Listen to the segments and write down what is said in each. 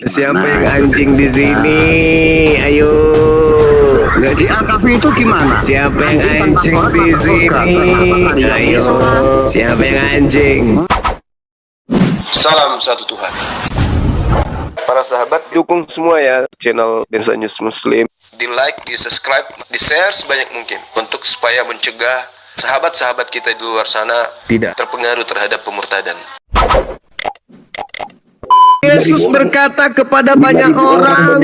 Siapa yang anjing di sini? Ayo. Jadi Al-Kahfi itu gimana? Siapa yang anjing di sini? Ayo. Siapa yang anjing? Salam satu Tuhan. Para sahabat, dukung semua ya channel Densa News Muslim. Di like, di subscribe, di share sebanyak mungkin untuk supaya mencegah sahabat-sahabat kita di luar sana tidak terpengaruh terhadap pemurtadan. Yesus berkata kepada banyak orang,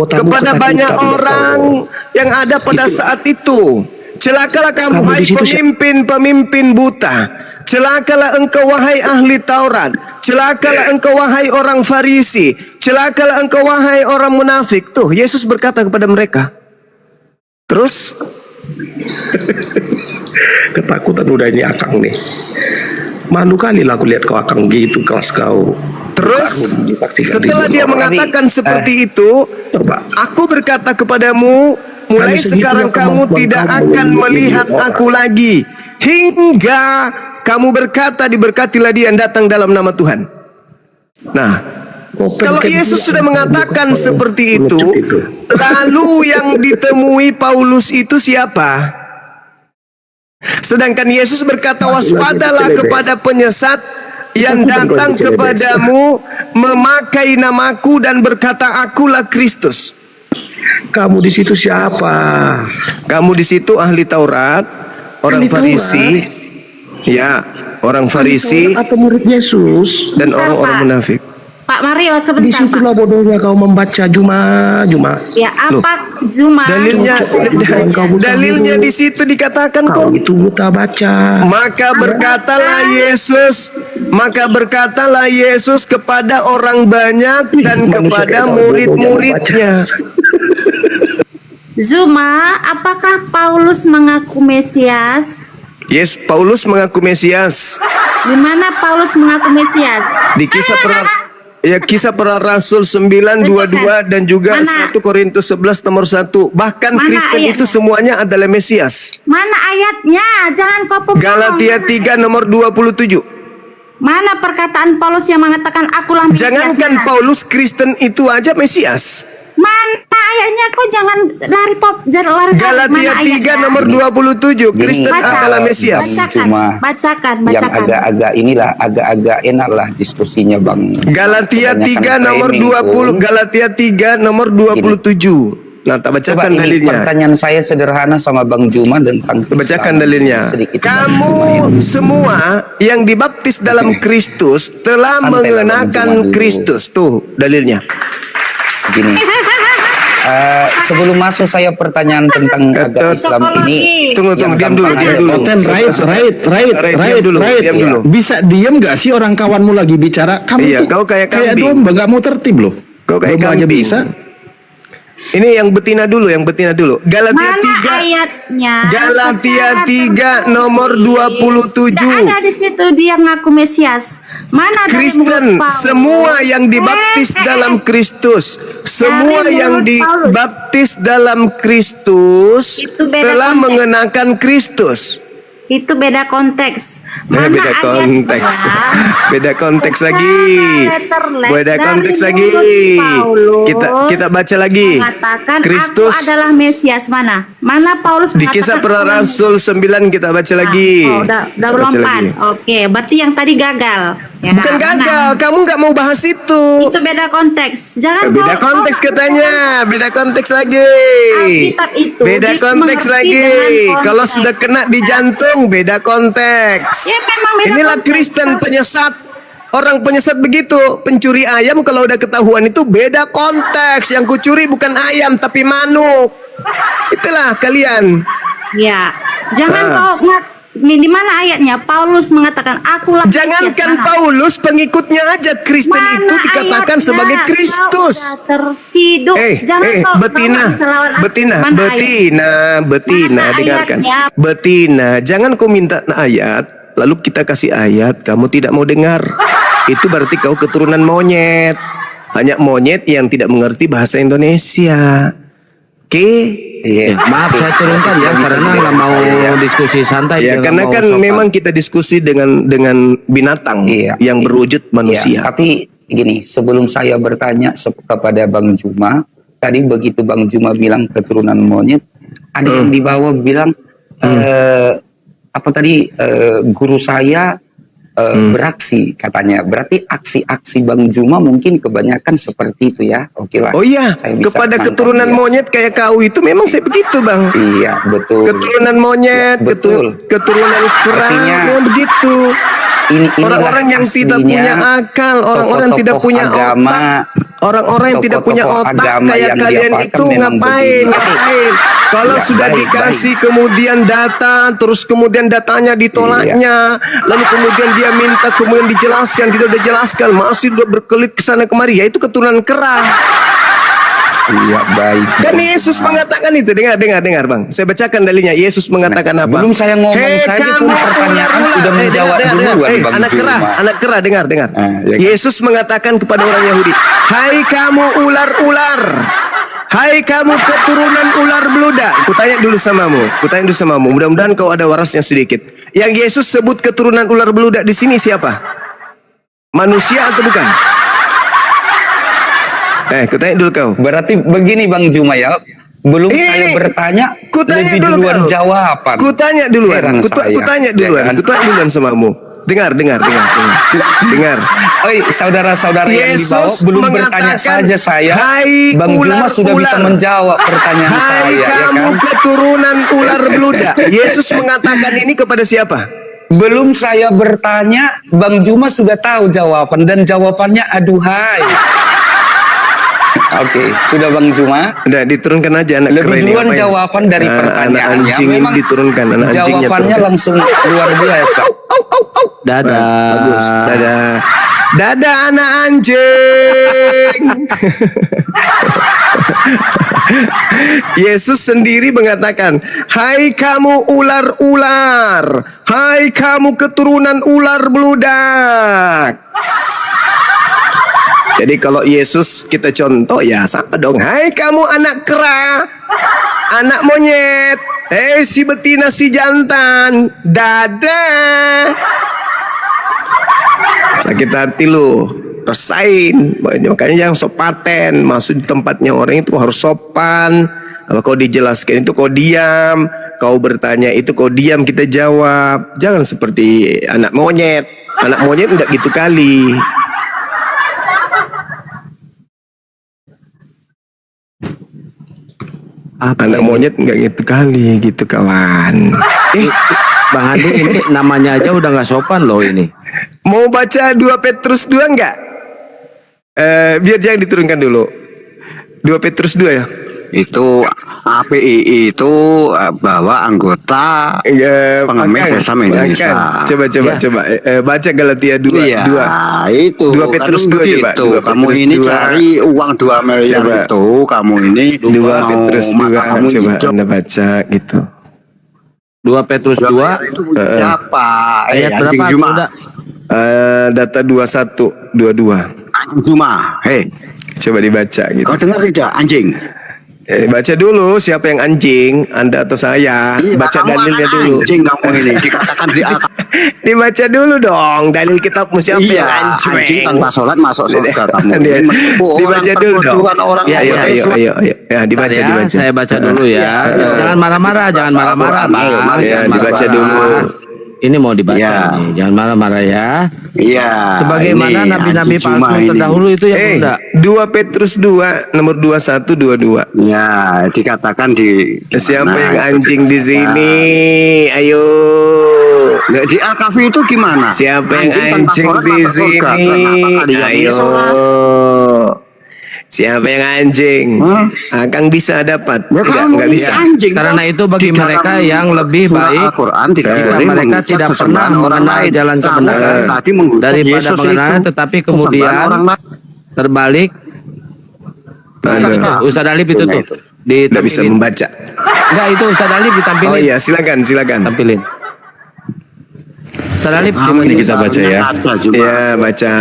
kepada banyak orang yang ada pada saat itu, celakalah kamu hai pemimpin-pemimpin buta, celakalah engkau wahai ahli Taurat, celakalah engkau wahai orang Farisi, celakalah engkau wahai orang munafik. Tuh Yesus berkata kepada mereka. Terus ketakutan udah ini akang nih. Malu kali lah aku lihat kau akang gitu kelas kau. Terus setelah dia mengatakan seperti itu, aku berkata kepadamu, mulai sekarang kamu tidak akan melihat aku lagi, hingga kamu berkata diberkatilah dia yang datang dalam nama Tuhan. Nah, kalau Yesus sudah mengatakan seperti itu, lalu yang ditemui Paulus itu siapa? Sedangkan Yesus berkata, waspadalah kepada penyesat yang datang kepadamu memakai namaku dan berkata akulah Kristus. Kamu di situ siapa? Kamu di situ ahli Taurat, orang Farisi, ya, orang Farisi atau murid Yesus dan orang-orang munafik. Pak Mario sebentar. Di situlah bodohnya kau membaca Juma. Ya apa Juma? Dalilnya di situ dikatakan kok. Itu buta baca. Maka berkatalah Yesus kepada orang banyak dan kepada murid-muridnya. Zuma, apakah Paulus mengaku Mesias? Yes, Paulus mengaku Mesias. Di mana Paulus mengaku Mesias? Di Kisah Para Rasul 9:22 dan juga 1 Korintus 11 nomor 1. Bahkan Kristen itu semuanya adalah Mesias. Mana ayatnya? Jangan kau pembohong. Galatia 3 nomor 27. Mana perkataan Paulus yang mengatakan akulah Mesias? Jangankan Paulus, Kristen itu aja Mesias. Mana ayatnya? Kau jangan lari Galatia 3 nomor 27. Kristen adalah Mesias. Bacakan. Yang agak-agak inilah agak-agak enak lah diskusinya Bang. Galatia 3 nomor 20. Galatia 3 nomor 27. Nah, tak bacakan dalilnya. Pertanyaan saya sederhana sama Bang Juma tentang bacakan dalilnya. Kamu semua yang dibaptis dalam Kristus telah mengenakan Kristus. Tuh dalilnya. Gini. Sebelum masuk saya pertanyaan tentang agama Islam ini. Tunggu, diam dulu. Right. Bisa diam gak sih orang kawanmu lagi bicara? Kamu tuh kau kayak domba, gak mau tertib loh. Kau kayak domba aja bisa. Ini yang betina dulu. Galatia 3. Ayatnya? Galatia 3 nomor 27. Tidak ada di situ dia ngaku Mesias. Mana Kristen, semua yang dibaptis dalam Kristus, semua yang dibaptis dalam Kristus telah mengenakan Kristus. Itu beda konteks. Beda konteks lagi. Kita baca lagi. Kristus adalah Mesias. Mana Paulus di Kisah Para Rasul 9 kita baca lagi. Udah lompat. Oke, berarti yang tadi gagal. Ya, bukan gagal, kamu nggak mau bahas itu. Itu beda konteks. Jangan beda konteks katanya, beda konteks lagi. Beda konteks lagi. Kalau sudah kena di jantung, beda konteks. Ya, memang beda Inilah konteks. Kristen penyesat. Orang penyesat begitu, pencuri ayam kalau udah ketahuan itu beda konteks. Yang kucuri bukan ayam tapi manuk. Itulah kalian. Ya, jangan kau di mana ayatnya Paulus mengatakan akulah Mesias. Jangankan Paulus, pengikutnya aja Kristen itu dikatakan sebagai Kristus. Betina, dengarkan. Betina, jangan kau minta ayat, lalu kita kasih ayat, kamu tidak mau dengar. Itu berarti kau keturunan monyet. Hanya monyet yang tidak mengerti bahasa Indonesia. Oke? Iya, maaf saya turunkan ya karena nggak mau diskusi santai. Ya karena kan sopan. Memang kita diskusi dengan binatang yang berwujud manusia. Tapi gini, sebelum saya bertanya kepada Bang Juma, tadi begitu Bang Juma bilang keturunan monyet, ada yang di bawah bilang apa tadi guru saya beraksi katanya. Berarti aksi-aksi Bang Juma mungkin kebanyakan seperti itu ya. Oke lah. Oh iya, Saya bisa kepada tangkap keturunan dia. monyet kayak kau itu memang saya begitu Bang. Iya, betul. Keturunan monyet, Ya, betul. keturunan kera, Artinya, memang begitu. Inilah Orang-orang yang tidak aslinya punya akal, orang-orang yang tidak tokoh-tokoh punya agama, otak, orang-orang yang tidak punya tokoh-tokoh otak agama kayak yang kalian diapakan itu memang ngapain? begini. Ngapain? Kalau Ya, sudah baik, dikasih kemudian data, terus kemudian datanya ditolaknya, lalu kemudian dia minta kemudian dijelaskan, kita udah jelaskan, masih udah berkelit ke sana kemari, ya itu keturunan kera. Iya, baik. Kan Yesus mengatakan itu, dengar Bang. Saya bacakan dalilnya. Yesus mengatakan apa? Belum saya ngomong Hei, saja pun kamu pertanyaan ular-ular. sudah menjawab duluan, Hei, Bang anak Juma. kera, dengar. Ya kan? Yesus mengatakan kepada orang Yahudi, hai kamu ular-ular, hai kamu keturunan ular beludak. Kutanya dulu samamu. Mudah-mudahan kau ada warasnya sedikit. Yang Yesus sebut keturunan ular beludak di sini siapa? Manusia atau bukan? Kutanya dulu kau. Berarti begini Bang Juma ya, belum Ini, saya bertanya, kutanya lebih dulu duluan kau. jawaban. Kutanya duluan. Heran saya, Kutanya ya kan? duluan samamu. Dengar. Oi, saudara-saudara yang di bawah Yesus belum bertanya mengatakan, saja saya. hai Bang Juma sudah bisa ular-ular. menjawab pertanyaan Hai saya, ya kamu kan? keturunan ular beludak. Yesus mengatakan ini kepada siapa? Belum saya bertanya, Bang Juma sudah tahu jawaban dan jawabannya aduhai. Oke, sudah Bang Juma. Udah diturunkan aja anak keren Lebih ini, duluan ngapain? jawaban dari Anak pertanyaannya. anjing ini Memang diturunkan, anak anjingnya jawabannya turunkan. langsung luar biasa. Dadah. Bagus. Dadah anak anjing. Yesus sendiri mengatakan, hai kamu ular-ular, hai kamu keturunan ular beludak. Jadi kalau Yesus kita contoh ya sama dong. Hai kamu anak kera, anak monyet, si betina si jantan, dadah. Sakit hati lu, rasain. Makanya jangan sok paten. Masuk di tempatnya orang itu harus sopan. Kalau kau dijelaskan itu kau diam, kau bertanya itu kau diam, kita jawab. Jangan seperti anak monyet. Anak monyet enggak gitu kali. Anak monyet enggak gitu kali gitu kawan. Bang Andi ini namanya aja udah nggak sopan loh ini. Mau baca 2 Petrus 2 enggak? Biar jangan diturunkan dulu. 2 Petrus 2 ya. Itu API itu bahwa anggota pengamen Sesama Indonesia. Coba. Baca Galatia 2. Iya, itu 2 Petrus 2 coba. 2 kamu Petrus ini 2. cari uang 2 miliar Coba. itu, kamu ini 2 Petrus 2 mata kamu coba hijau. Anda baca gitu. 2 Petrus 2 Itu berapa? ayat Anjing berapa? Juma. Udah. Data 21 22. Anjing Juma. Hei, Coba dibaca gitu. kau dengar tidak anjing? Baca dulu siapa yang anjing, Anda atau saya. Iya, Baca kamu dalilnya anak dulu. Anjing kamu ini dikatakan di Dibaca dulu dong dalil kitabmu siapa Iya, yang anjing anjing. tanpa sholat masuk surga kamu. Dia- Ini menipu orang, dibaca dulu dong. perburuan orang. Ya, Ayo, ya, Islam. ya, dibaca, Bentar ya, dibaca. saya baca dulu ya. Ya. Jangan marah-marah, jangan Bahasa marah-marah. Al-Quran, ayo, Bang. mari, Ya, Jangan dibaca marah-marah. dulu. Ini mau dibaca Ya. nih. Jangan marah-marah ya. Iya. Sebagaimana ini nabi-nabi anjing Juma palsu ini. terdahulu itu yang muda. 2 Petrus 2 nomor 21 22. Ya, dikatakan di Siapa gimana yang itu anjing di dikatakan. sini? Ayo. Nah, di Al-Kahfi itu gimana? Siapa yang tanpa anjing sholat di masuk surga. sini? Kenapa kalian ini Ayo. sholat? Siapa yang anjing? Hah? Akang bisa dapat? Ya, kamu Enggak ini bisa. anjing. Karena itu bagi Di dalam mereka yang lebih surah baik Al-Quran tidak jika boleh mereka mengucap tidak pernah sesembahan orang mengenal lain. jalan Kamu kebenaran tadi mengucap daripada Yesus mengenalnya, itu tetapi sesembahan kemudian orang lain. terbalik. Aduh. Ustaz Alif itu tuh Nggak bisa ditampilin. membaca. Enggak, itu Ustaz Alif ditampilin. Oh iya, silakan. Tampilin. Ustaz Alif Kamu Ini ini kita baca ya. ada juga. Ya, baca.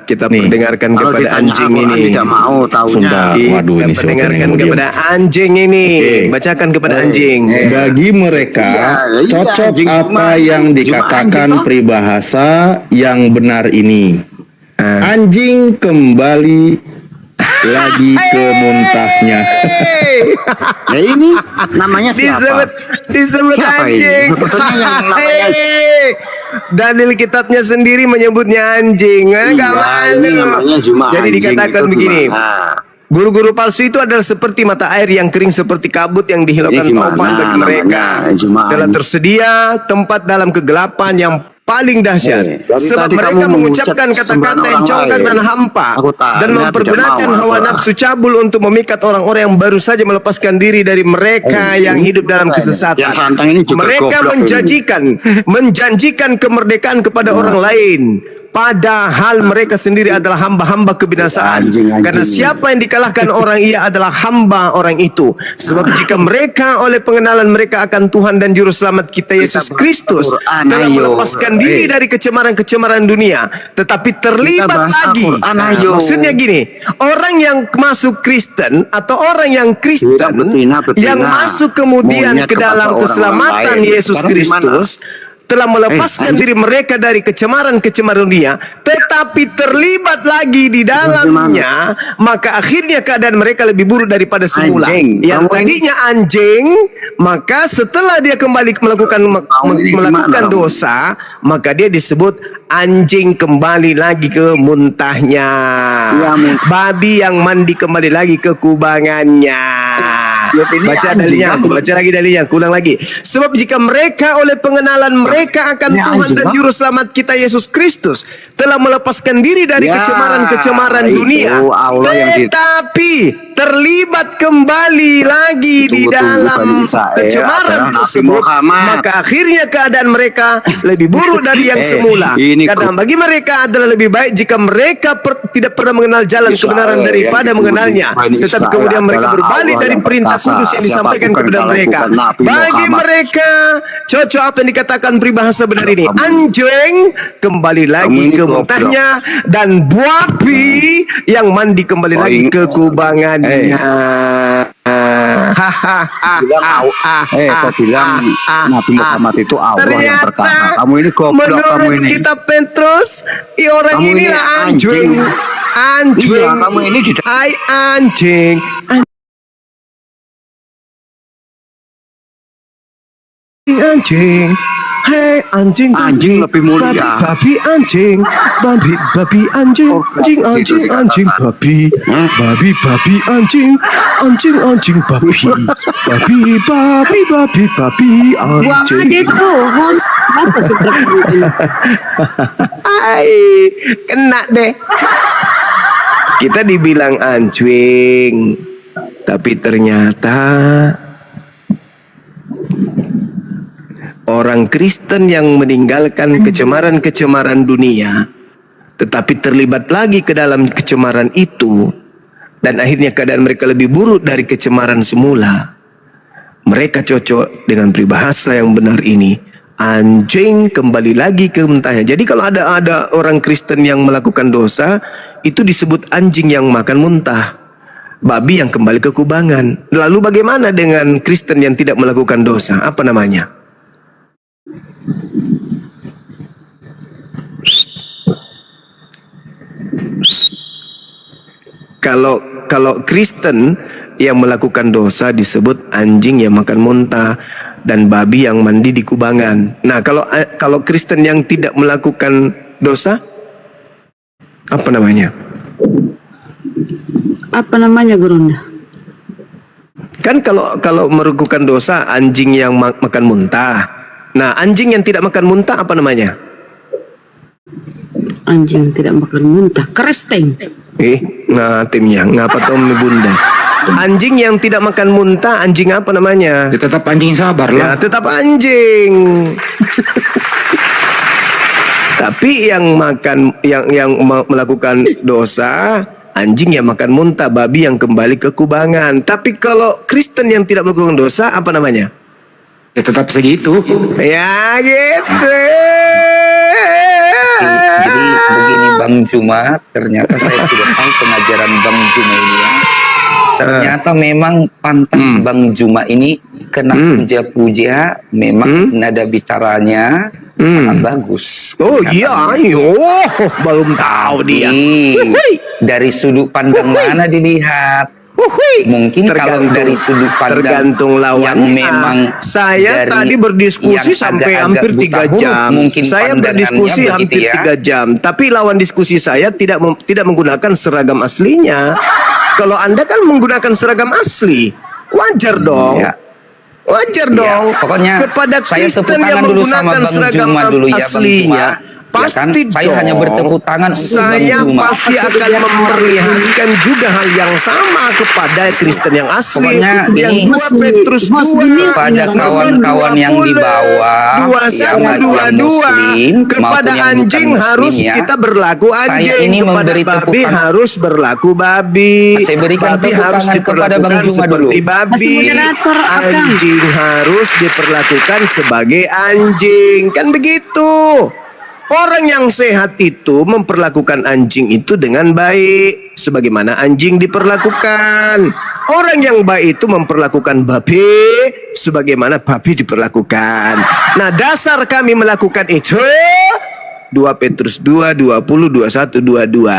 Kita perdengarkan Kalau kepada ditanya anjing Al-Quran ini. tidak mau tahunya. Sumpah. Waduh, ini siapa Perdengarkan yang mau kepada anjing ini. Bacakan kepada anjing. Bagi mereka Iya, cocok anjing apa cuma yang anjing, dikatakan cuma anjing, peribahasa yang benar ini. Anjing kembali lagi ke muntahnya. Ya ini namanya siapa? Disebut Siapa ini? anjing. Sebetulnya yang namanya Dalil kitabnya sendiri menyebutnya anjing. Enggak ini malu. namanya Juma Jadi anjing dikatakan itu begini. gimana? Guru-guru palsu itu adalah seperti mata air yang kering seperti kabut yang dihilangkan Ini gimana taufan bagi mereka. namanya Juma Telah anjing? tersedia tempat dalam kegelapan yang paling dahsyat. Dari Sebab tadi mereka kamu mengucapkan mengucap kata-kata yang sembarang congkak lain. dan hampa Aku tanya, dan mempergunakan tidak mau hawa apa. nafsu cabul untuk memikat orang-orang yang baru saja melepaskan diri dari mereka yang hidup dalam kesesatan. Yang santang ini juga Mereka goblok menjanjikan kemerdekaan kepada orang lain. Padahal mereka sendiri adalah hamba-hamba kebinasaan. Anjing. Karena siapa yang dikalahkan orang, ia adalah hamba orang itu. Sebab jika mereka oleh pengenalan mereka akan Tuhan dan Juru Selamat kita Yesus Kristus Al-Quran, telah ayo. melepaskan diri dari kecemaran-kecemaran dunia, tetapi terlibat Kita bahas lagi. Al-Quran, Nah, ayo. maksudnya gini, orang yang masuk Kristen atau orang yang Kristen Betina. yang masuk kemudian Maunya ke dalam kepada keselamatan orang-orang lain. Yesus Sekarang gimana? Kristus telah melepaskan diri mereka dari kecemaran-kecemaran dunia, tetapi terlibat lagi di dalamnya, maka akhirnya keadaan mereka lebih buruk daripada semula. Anjing. Yang Kamu tadinya anjing, maka setelah dia kembali melakukan dosa, maka dia disebut anjing kembali lagi ke muntahnya. Ya, Babi yang mandi kembali lagi ke kubangannya. Baca dalilnya, aku baca lagi dalilnya, aku ulang lagi. Sebab jika mereka oleh pengenalan mereka akan Ini Tuhan anjing, dan Bang. Juru Selamat kita Yesus Kristus telah melepaskan diri dari Ya, kecemaran-kecemaran itu dunia, Allah yang tetapi terlibat kembali lagi di dalam Bani Israel kecemaran adalah Nabi tersebut, Muhammad. maka akhirnya keadaan mereka lebih buruk dari yang semula. ini Karena bagi mereka adalah lebih baik jika mereka tidak pernah mengenal jalan Israel kebenaran daripada yang mengenalnya, Bani tetapi Israel kemudian mereka adalah berbalik Allah dari yang perintah perkasa. kudus yang disampaikan Siapapun kepada kalau mereka. bukan Nabi Bagi Muhammad. mereka cocok apa yang dikatakan peribahasa benar ini. Anjing kembali lagi ini ke goblok. muntahnya, dan babi yang mandi kembali lagi ini- ke kubangannya. Kau bilang Nabi Muhammad itu Allah yang Ternyata perkasa. Kamu ini goblok, menurut kamu ini. kitab Petrus, orang Kamu ini inilah anjing. anjing. Iya, kamu ini di Hai anjing. Anjing. Hei anjing, Anjing lebih mulia. babi anjing, babi anjing, anjing anjing anjing babi, babi anjing, anjing babi, babi Buang anjing. aja itu, host. Apa seperti itu? Hai, kena deh. Kita dibilang anjing, tapi ternyata orang Kristen yang meninggalkan kecemaran-kecemaran dunia, tetapi terlibat lagi ke dalam kecemaran itu, dan akhirnya keadaan mereka lebih buruk dari kecemaran semula. Mereka cocok dengan peribahasa yang benar ini. Anjing kembali lagi ke muntahnya. Jadi kalau ada orang Kristen yang melakukan dosa, itu disebut anjing yang makan muntah, babi yang kembali ke kubangan. Lalu bagaimana dengan Kristen yang tidak melakukan dosa? Apa namanya? Kalau Kristen yang melakukan dosa disebut anjing yang makan muntah dan babi yang mandi di kubangan. Nah, kalau Kristen yang tidak melakukan dosa apa namanya? Apa namanya gurunya? Kan kalau melakukan dosa anjing yang makan muntah. Nah, anjing yang tidak makan muntah apa namanya? Anjing tidak makan muntah, keresteng. Nah timnya ngapa Tommy bunda? Anjing yang tidak makan muntah, anjing apa namanya? Ya, tetap anjing sabar Ya, lah. tetap anjing. Tapi yang melakukan dosa, anjing yang makan muntah, babi yang kembali ke kubangan. Tapi kalau Kristen yang tidak melakukan dosa, apa namanya? Ya tetap segitu. Ya gitu. Jadi begini Bang Juma, ternyata saya sudah tahu pengajaran Bang Juma ini ya. Ternyata memang pantas Bang Juma ini kena puja-puja, memang nada bicaranya sangat bagus. Oh iya, belum tahu dia. Dari sudut pandang mana dilihat? Mungkin kalau dari sudut pandang tergantung lawannya. yang memang saya tadi berdiskusi sampai hampir 3 jam. Saya berdiskusi hampir 3 jam, tapi lawan diskusi saya tidak menggunakan seragam aslinya. Kalau Anda kan menggunakan seragam asli, wajar dong. Ya. Wajar dong. Pokoknya kepada saya Kristen tepuk tangan yang dulu sama menggunakan Bang seragam Juma dulu ya, Bang aslinya. Juma. Pasti ya kan? Saya hanya bertepuk tangan untuk saya Bang Juma. pasti akan memperlihatkan juga hal yang sama kepada Kristen yang asli. Pokoknya yang ini 2 Petrus 2 pada kawan-kawan yang di bawah, 21-22 kepada anjing harus ya. kita berlaku anjing, Saya ini kepada memberi babi tepuk tangan. harus berlaku babi. Saya berikan Babi tepuk harus tangan kepada Bang diperlakukan Juma dulu. seperti babi. Masih moderator, Akang. Anjing harus diperlakukan sebagai anjing. Kan begitu. Orang yang sehat itu memperlakukan anjing itu dengan baik, sebagaimana anjing diperlakukan. Orang yang baik itu memperlakukan babi, sebagaimana babi diperlakukan. Nah, dasar kami melakukan itu 2 Petrus 2, 20, 21, 22.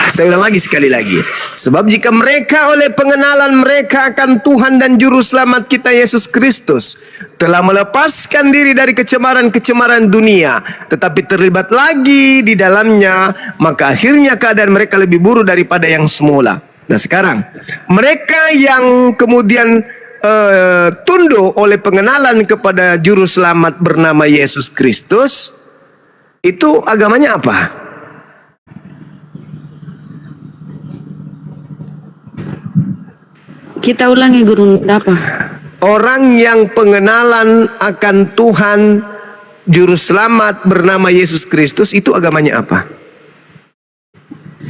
Saya ulang lagi sekali lagi. Sebab jika mereka oleh pengenalan mereka akan Tuhan dan Juru Selamat kita Yesus Kristus telah melepaskan diri dari kecemaran-kecemaran dunia, tetapi terlibat lagi di dalamnya, maka akhirnya keadaan mereka lebih buruk daripada yang semula. Nah sekarang, mereka yang kemudian tunduk oleh pengenalan kepada Juru Selamat bernama Yesus Kristus, itu agamanya apa? Kita ulangi Guru, apa? Orang yang pengenalan akan Tuhan Juru Selamat bernama Yesus Kristus itu agamanya apa?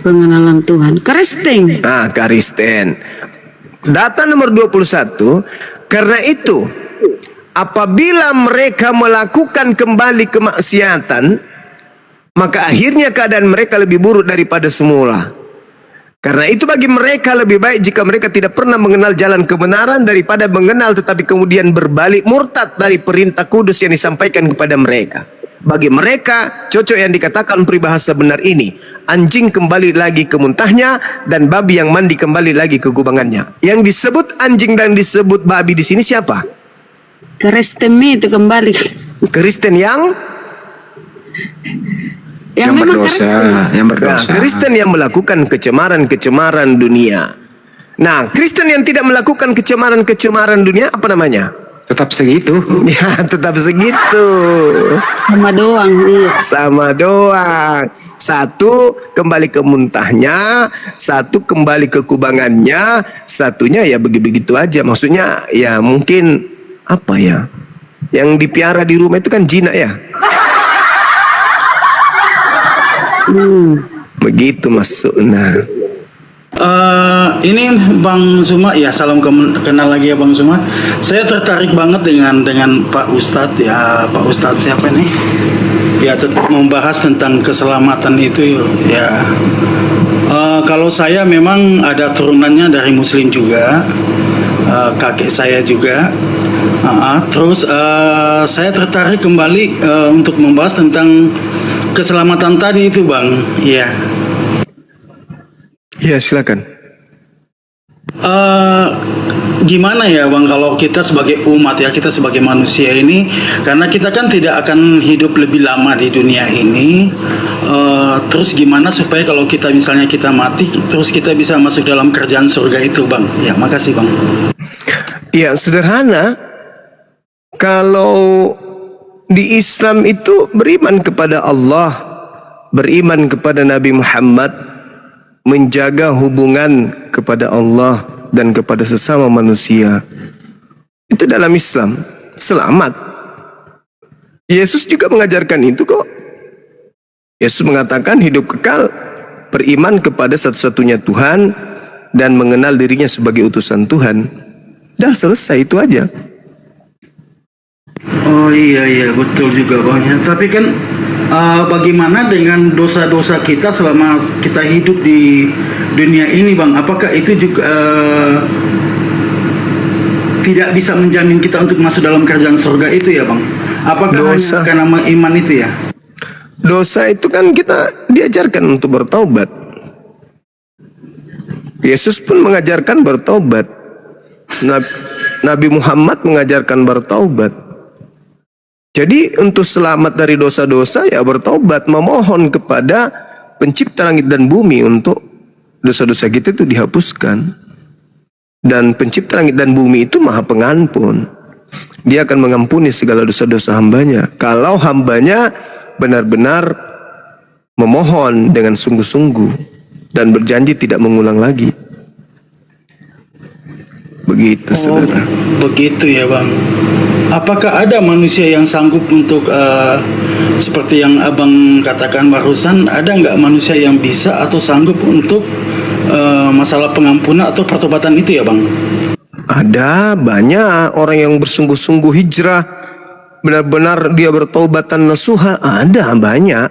Pengenalan Tuhan. Kristen. Kristen. Data nomor 21, karena itu apabila mereka melakukan kembali kemaksiatan, maka akhirnya keadaan mereka lebih buruk daripada semula. Karena itu bagi mereka lebih baik jika mereka tidak pernah mengenal jalan kebenaran daripada mengenal tetapi kemudian berbalik murtad dari perintah kudus yang disampaikan kepada mereka. Bagi mereka cocok yang dikatakan peribahasa benar ini, anjing kembali lagi ke muntahnya dan babi yang mandi kembali lagi ke kubangannya. Yang disebut anjing dan disebut babi di sini siapa? Kristen itu kembali. Kristen yang memang berdosa, Kristen. yang berdosa. Nah, Kristen yang melakukan kecemaran-kecemaran dunia. Nah, Kristen yang tidak melakukan kecemaran-kecemaran dunia apa namanya? Tetap segitu. Ya, tetap segitu. Sama doang, iya. Sama doang. Satu kembali ke muntahnya, satu kembali ke kubangannya, satunya ya begitu aja. Maksudnya ya mungkin apa ya? Yang dipiara di rumah itu kan jinak ya. Begitu maksudnya. Ini Bang Zuma, ya salam kenal lagi ya Bang Zuma. Saya tertarik banget dengan Pak Ustadz ya, Pak Ustadz siapa nih? Ya tetap membahas tentang keselamatan itu ya. Kalau saya memang ada turunannya dari Muslim juga, kakek saya juga. Terus saya tertarik kembali untuk membahas tentang keselamatan tadi itu Bang. Iya. Ya silakan. Gimana ya Bang kalau kita sebagai umat ya, kita sebagai manusia ini, karena kita kan tidak akan hidup lebih lama di dunia ini, terus gimana supaya kalau kita misalnya kita mati terus kita bisa masuk dalam kerjaan surga itu Bang. Ya makasih Bang. Ya sederhana. Kalau di Islam itu beriman kepada Allah, beriman kepada Nabi Muhammad, menjaga hubungan kepada Allah dan kepada sesama manusia. Itu dalam Islam, selamat. Yesus juga mengajarkan itu kok. Yesus mengatakan hidup kekal, beriman kepada satu-satunya Tuhan dan mengenal dirinya sebagai utusan Tuhan. Dah selesai, itu aja. Oh iya betul juga Bang ya. Tapi kan bagaimana dengan dosa-dosa kita selama kita hidup di dunia ini Bang? Apakah itu juga tidak bisa menjamin kita untuk masuk dalam kerajaan surga itu ya Bang? Apakah Dosa. hanya karena iman itu ya? Dosa itu kan kita diajarkan untuk bertobat. Yesus pun mengajarkan bertobat. Nabi Muhammad mengajarkan bertobat. Jadi untuk selamat dari dosa-dosa ya bertobat, memohon kepada pencipta langit dan bumi untuk dosa-dosa kita itu dihapuskan. Dan pencipta langit dan bumi itu maha pengampun. Dia akan mengampuni segala dosa-dosa hambanya. Kalau hambanya benar-benar memohon dengan sungguh-sungguh dan berjanji tidak mengulang lagi. Begitu saudara. Begitu ya Bang. Apakah ada manusia yang sanggup untuk seperti yang Abang katakan barusan, ada nggak manusia yang bisa atau sanggup untuk masalah pengampunan atau pertobatan itu ya Bang? Ada banyak orang yang bersungguh-sungguh hijrah, benar-benar dia bertobat dan nasuha, ada banyak.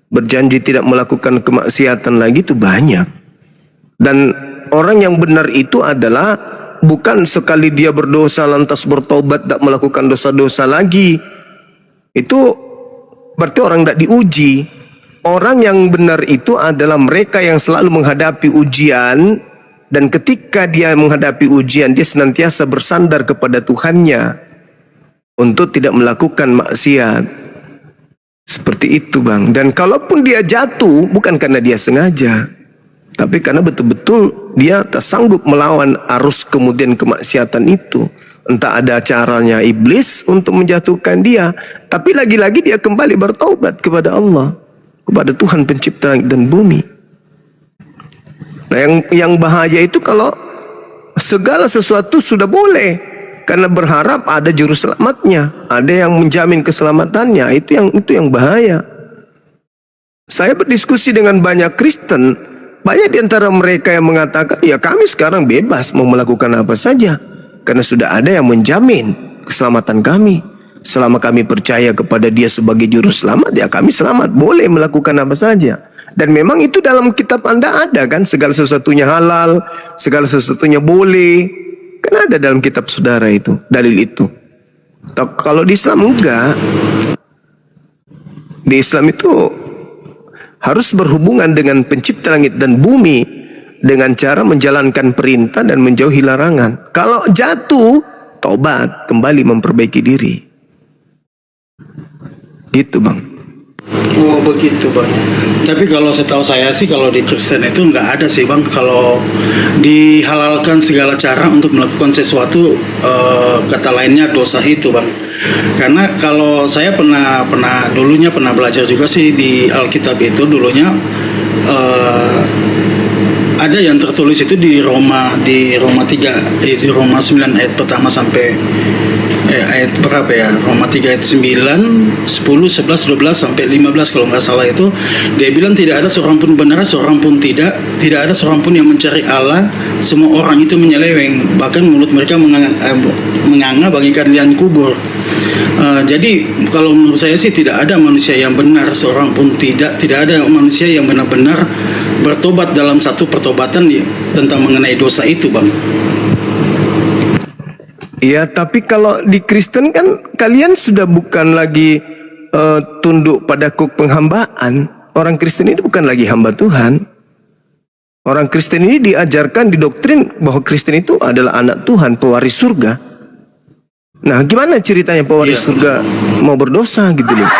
Berjanji tidak melakukan kemaksiatan lagi itu banyak. Dan orang yang benar itu adalah bukan sekali dia berdosa lantas bertobat tak melakukan dosa-dosa lagi. Itu berarti orang tidak diuji. Orang yang benar itu adalah mereka yang selalu menghadapi ujian, dan ketika dia menghadapi ujian dia senantiasa bersandar kepada Tuhannya untuk tidak melakukan maksiat. Seperti itu Bang. Dan kalaupun dia jatuh bukan karena dia sengaja, tapi karena betul-betul dia tak sanggup melawan arus kemudian kemaksiatan itu. Entah ada caranya iblis untuk menjatuhkan dia, tapi lagi-lagi dia kembali bertaubat kepada Allah, kepada Tuhan pencipta langit dan bumi. Nah yang bahaya itu kalau segala sesuatu sudah boleh, karena berharap ada juru selamatnya, ada yang menjamin keselamatannya. Itu yang bahaya. Saya berdiskusi dengan banyak Kristen. Banyak di antara mereka yang mengatakan, ya kami sekarang bebas mau melakukan apa saja, karena sudah ada yang menjamin keselamatan kami. Selama kami percaya kepada Dia sebagai juru selamat, ya kami selamat, boleh melakukan apa saja. Dan memang itu dalam kitab Anda ada kan, segala sesuatunya halal, segala sesuatunya boleh. Kan ada dalam kitab saudara itu, dalil itu. Kalau di Islam enggak. Di Islam itu harus berhubungan dengan pencipta langit dan bumi dengan cara menjalankan perintah dan menjauhi larangan. Kalau jatuh, tobat, kembali memperbaiki diri. Gitu Bang. Oh begitu Bang. Tapi kalau setahu saya sih kalau di Kristen itu nggak ada sih Bang, kalau dihalalkan segala cara untuk melakukan sesuatu, kata lainnya dosa itu Bang. Karena kalau saya pernah dulunya pernah belajar juga sih di Alkitab itu dulunya, ada yang tertulis itu di Roma 3, di Roma 9 ayat pertama sampai ayat berapa ya? Roma 3 ayat 9, 10, 11, 12 sampai 15 kalau nggak salah itu. Dia bilang tidak ada seorang pun benar, seorang pun tidak ada seorang pun yang mencari Allah. Semua orang itu menyeleweng, bahkan mulut mereka menganga bagaikan liang kubur. Jadi kalau menurut saya sih tidak ada manusia yang benar, seorang pun tidak ada manusia yang benar-benar bertobat dalam satu pertobatan ya, tentang mengenai dosa itu Bang. Iya, tapi kalau di Kristen kan kalian sudah bukan lagi tunduk pada kuk penghambaan. Orang Kristen ini bukan lagi hamba Tuhan. Orang Kristen ini diajarkan, didoktrin bahwa Kristen itu adalah anak Tuhan, pewaris surga. Nah, gimana ceritanya pewaris surga mau berdosa gitu loh.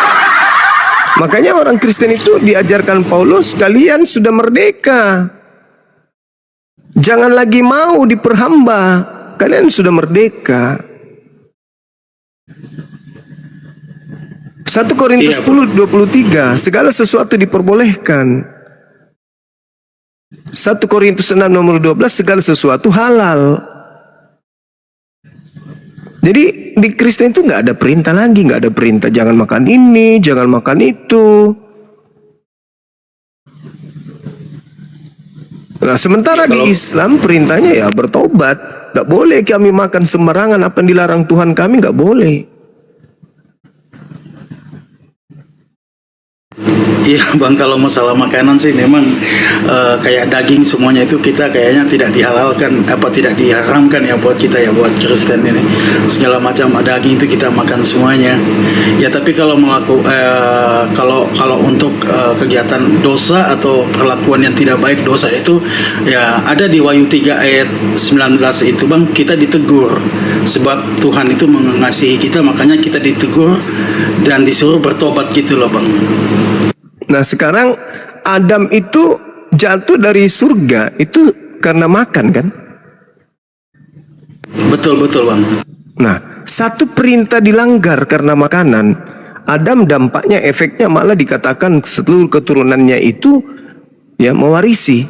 Makanya orang Kristen itu diajarkan Paulus, kalian sudah merdeka. Jangan lagi mau diperhamba. Kalian sudah merdeka. 1 Korintus 10:23, segala sesuatu diperbolehkan. 1 Korintus 6 nomor 12, segala sesuatu halal. Jadi di Kristen itu nggak ada perintah lagi, nggak ada perintah jangan makan ini, jangan makan itu. Nah, sementara di Islam perintahnya ya bertobat. Gak boleh kami makan sembarangan, apa yang dilarang Tuhan kami gak boleh. Iya bang, kalau masalah makanan sih memang kayak daging semuanya itu kita kayaknya tidak dihalalkan, tidak diharamkan ya buat kita ya, buat Kristen ini. Segala macam daging itu kita makan semuanya. Ya tapi kalau kalau untuk kegiatan dosa atau perlakuan yang tidak baik dosa itu ya ada di Wahyu 3 ayat 19 itu bang, kita ditegur sebab Tuhan itu mengasihi kita, makanya kita ditegur dan disuruh bertobat gitu loh bang. Nah sekarang Adam itu jatuh dari surga itu karena makan kan? Betul bang. Nah satu perintah dilanggar karena makanan, Adam dampaknya efeknya malah dikatakan seluruh keturunannya itu ya mewarisi.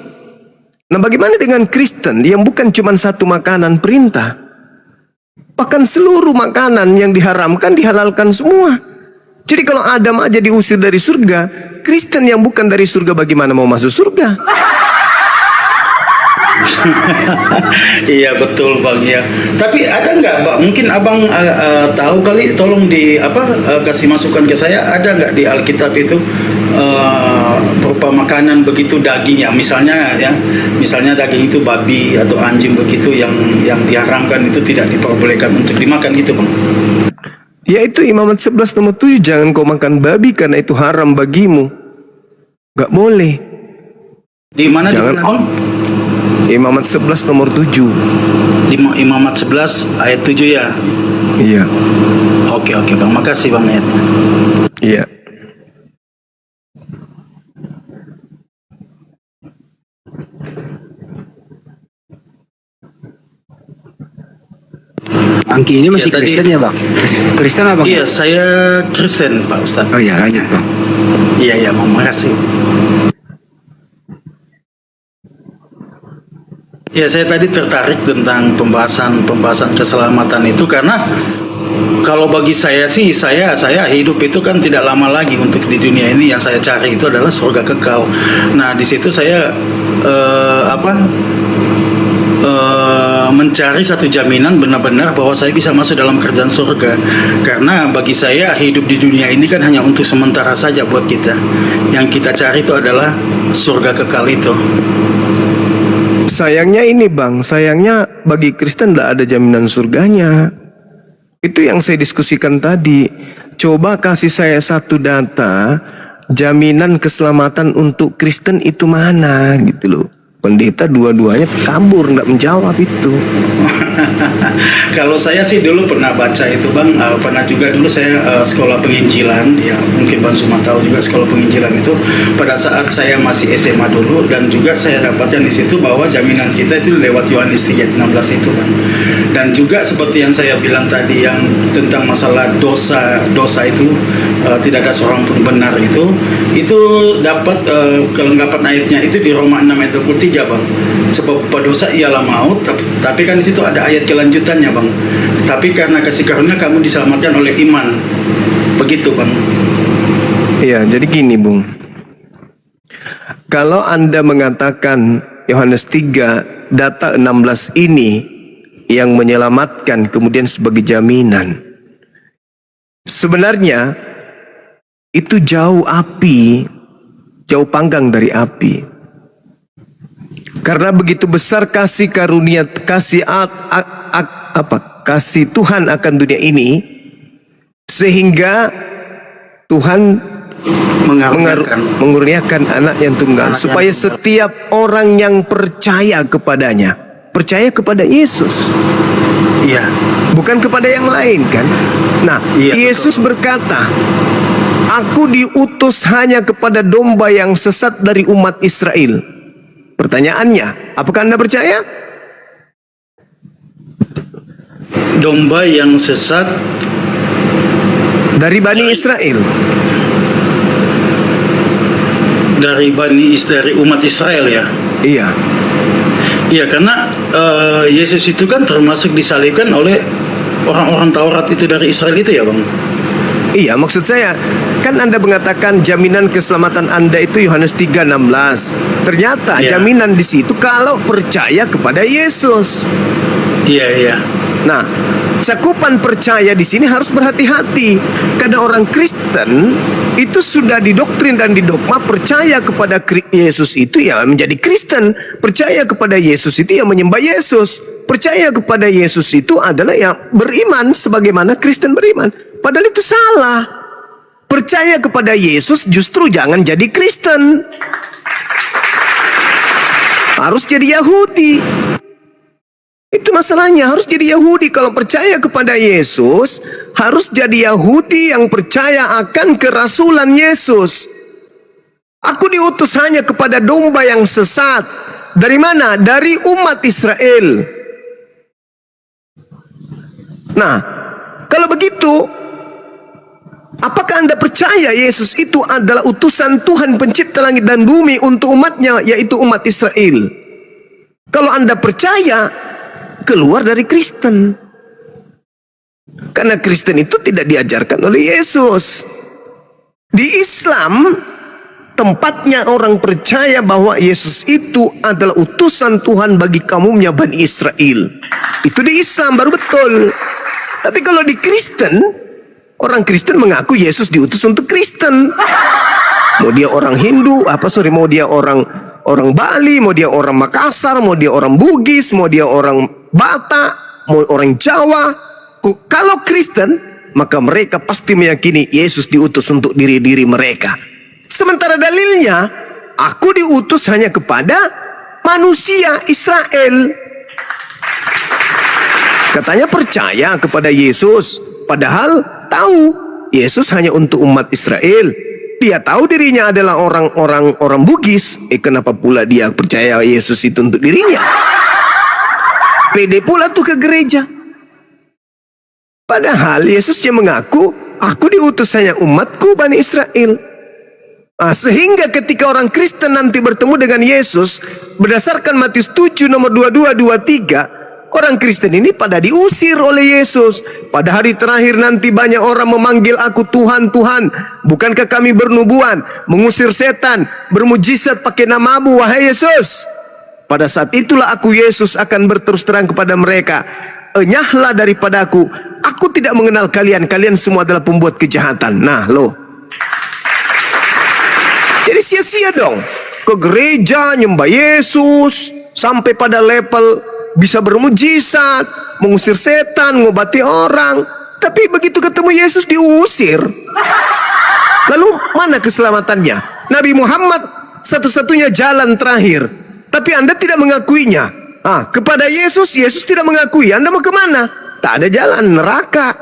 Nah bagaimana dengan Kristen yang bukan cuma satu makanan perintah, bahkan seluruh makanan yang diharamkan dihalalkan semua. Jadi kalau Adam aja diusir dari surga, Kristen yang bukan dari surga bagaimana mau masuk surga? Iya betul bang ya. Tapi ada nggak bang? Mungkin abang tahu kali, tolong kasih masukan ke saya. Ada nggak di Alkitab itu berupa makanan begitu daging ya? Misalnya daging itu babi atau anjing begitu yang diharamkan itu tidak diperbolehkan untuk dimakan gitu bang? Yaitu Imamat 11 nomor 7, jangan kau makan babi karena itu haram bagimu. Gak boleh. Di mana? Jangan. Imamat 11 nomor 7. Imamat 11 ayat 7 ya? Iya. Oke bang, makasih bang ayatnya. Iya. Angki ini masih Ya, tadi- Kristen ya bang? Kristen apa? Iya, saya Kristen Pak Ustadz. Oh iya, lanjut bang. Iya bang, makasih. Ya, saya tadi tertarik tentang pembahasan keselamatan itu karena kalau bagi saya sih, saya hidup itu kan tidak lama lagi untuk di dunia ini. Yang saya cari itu adalah surga kekal. Nah, di situ saya mencari satu jaminan benar-benar bahwa saya bisa masuk dalam kerjaan surga. Karena bagi saya hidup di dunia ini kan hanya untuk sementara saja buat kita. Yang kita cari itu adalah surga kekal itu. Sayangnya ini bang, sayangnya bagi Kristen tidak ada jaminan surganya. Itu yang saya diskusikan tadi. Coba kasih saya satu data, jaminan keselamatan untuk Kristen itu mana gitu loh. Pendeta dua-duanya kabur, nggak menjawab itu. Kalau saya sih dulu pernah baca itu bang, pernah juga dulu saya sekolah penginjilan, ya mungkin Bang Suma tahu juga sekolah penginjilan itu pada saat saya masih SMA dulu, dan juga saya dapatkan di situ bahwa jaminan kita itu lewat Yohanes 3:16 itu bang. Dan juga seperti yang saya bilang tadi yang tentang masalah dosa itu tidak ada seorang pun benar itu dapat kelengkapan ayatnya itu di Roma 6 ayat 23 bang. Sebab berdosa ialah maut, tapi kan di situ ada ayat kelanjutannya bang. Tapi karena kasih karunia kamu diselamatkan oleh iman. Begitu bang. Iya, jadi gini Bung. Kalau Anda mengatakan Yohanes 3 data 16 ini yang menyelamatkan kemudian sebagai jaminan, sebenarnya itu jauh panggang dari api. Karena begitu besar kasih karunia, kasih Tuhan akan dunia ini, sehingga Tuhan mengurniakan anak yang tunggal, supaya setiap orang yang percaya kepadanya, percaya kepada Yesus. Iya. Bukan kepada yang lain kan. Nah, Iya, Yesus berkata, aku diutus hanya kepada domba yang sesat dari umat Israel. Pertanyaannya, apakah Anda percaya? Domba yang sesat Dari Bani Israel. dari umat Israel ya. Iya. Iya, karena Yesus itu kan termasuk disalibkan oleh orang-orang Taurat itu dari Israel itu ya bang. Iya, maksud saya, kan Anda mengatakan jaminan keselamatan Anda itu Yohanes 3:16. Ternyata Iya. jaminan di situ kalau percaya kepada Yesus. Iya. Nah, cakupan percaya di sini harus berhati-hati. Karena orang Kristen itu sudah didoktrin dan didogma, percaya kepada Yesus itu ya menjadi Kristen, percaya kepada Yesus itu ya menyembah Yesus, percaya kepada Yesus itu adalah ya beriman sebagaimana Kristen beriman. Padahal itu salah. Percaya kepada Yesus justru jangan jadi Kristen, harus jadi Yahudi. Itu masalahnya, harus jadi Yahudi. Kalau percaya kepada Yesus, harus jadi Yahudi yang percaya akan kerasulan Yesus. Aku diutus hanya kepada domba yang sesat. Dari mana? Dari umat Israel. Nah, kalau begitu, apakah Anda percaya Yesus itu adalah utusan Tuhan pencipta langit dan bumi untuk umatnya, yaitu umat Israel? Kalau Anda percaya, keluar dari Kristen. Karena Kristen itu tidak diajarkan oleh Yesus. Di Islam, tempatnya orang percaya bahwa Yesus itu adalah utusan Tuhan bagi kaumnya Bani Israel. Itu di Islam baru betul. Tapi kalau di Kristen, orang Kristen mengaku Yesus diutus untuk Kristen. Mau dia orang Hindu, mau dia orang Bali, mau dia orang Makassar, mau dia orang Bugis, mau dia orang Batak, mau orang Jawa. Kalau Kristen, maka mereka pasti meyakini Yesus diutus untuk diri-diri mereka. Sementara dalilnya, aku diutus hanya kepada manusia Israel. Katanya percaya kepada Yesus, padahal tahu Yesus hanya untuk umat Israel. Dia tahu dirinya adalah orang Bugis. Kenapa pula dia percaya Yesus itu untuk dirinya? Pede pula tuh ke gereja. Padahal Yesus yang mengaku, aku diutus hanya umatku Bani Israel. Sehingga ketika orang Kristen nanti bertemu dengan Yesus, berdasarkan Matius 7 nomor 22-23, orang Kristen ini pada diusir oleh Yesus. Pada hari terakhir nanti banyak orang memanggil aku Tuhan, Tuhan. Bukankah kami bernubuat, mengusir setan, bermujizat pakai namamu, wahai Yesus? Pada saat itulah aku Yesus akan berterus terang kepada mereka, enyahlah daripadaku, aku tidak mengenal kalian, kalian semua adalah pembuat kejahatan. Nah loh, jadi sia-sia dong ke gereja nyembah Yesus sampai pada level bisa bermujizat, mengusir setan, ngobati orang, tapi begitu ketemu Yesus diusir. Lalu mana keselamatannya? Nabi Muhammad satu-satunya jalan terakhir, tapi Anda tidak mengakuinya. Kepada Yesus, Yesus tidak mengakui. Anda mau kemana? Tak ada jalan, neraka.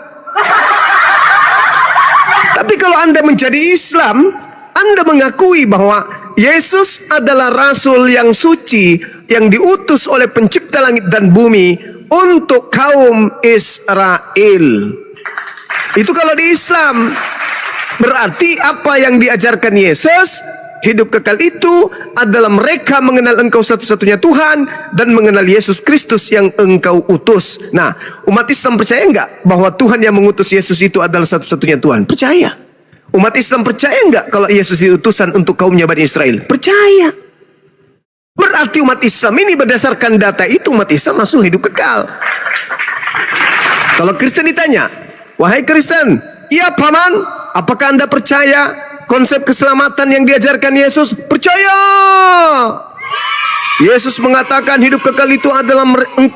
Tapi kalau Anda menjadi Islam, Anda mengakui bahwa Yesus adalah Rasul yang suci, yang diutus oleh pencipta langit dan bumi untuk kaum Israel. Itu kalau di Islam. Berarti apa yang diajarkan Yesus, hidup kekal itu adalah mereka mengenal engkau satu-satunya Tuhan dan mengenal Yesus Kristus yang engkau utus. Nah, umat Islam percaya enggak bahwa Tuhan yang mengutus Yesus itu adalah satu-satunya Tuhan? Percaya. Umat Islam percaya enggak kalau Yesus itu utusan untuk kaumnya Bani Israel? Percaya. Berarti umat Islam ini berdasarkan data itu, umat Islam masuk hidup kekal. Kalau Kristen ditanya, wahai Kristen, iya paman, apakah Anda percaya konsep keselamatan yang diajarkan Yesus? Percaya. Yesus mengatakan hidup kekal itu adalah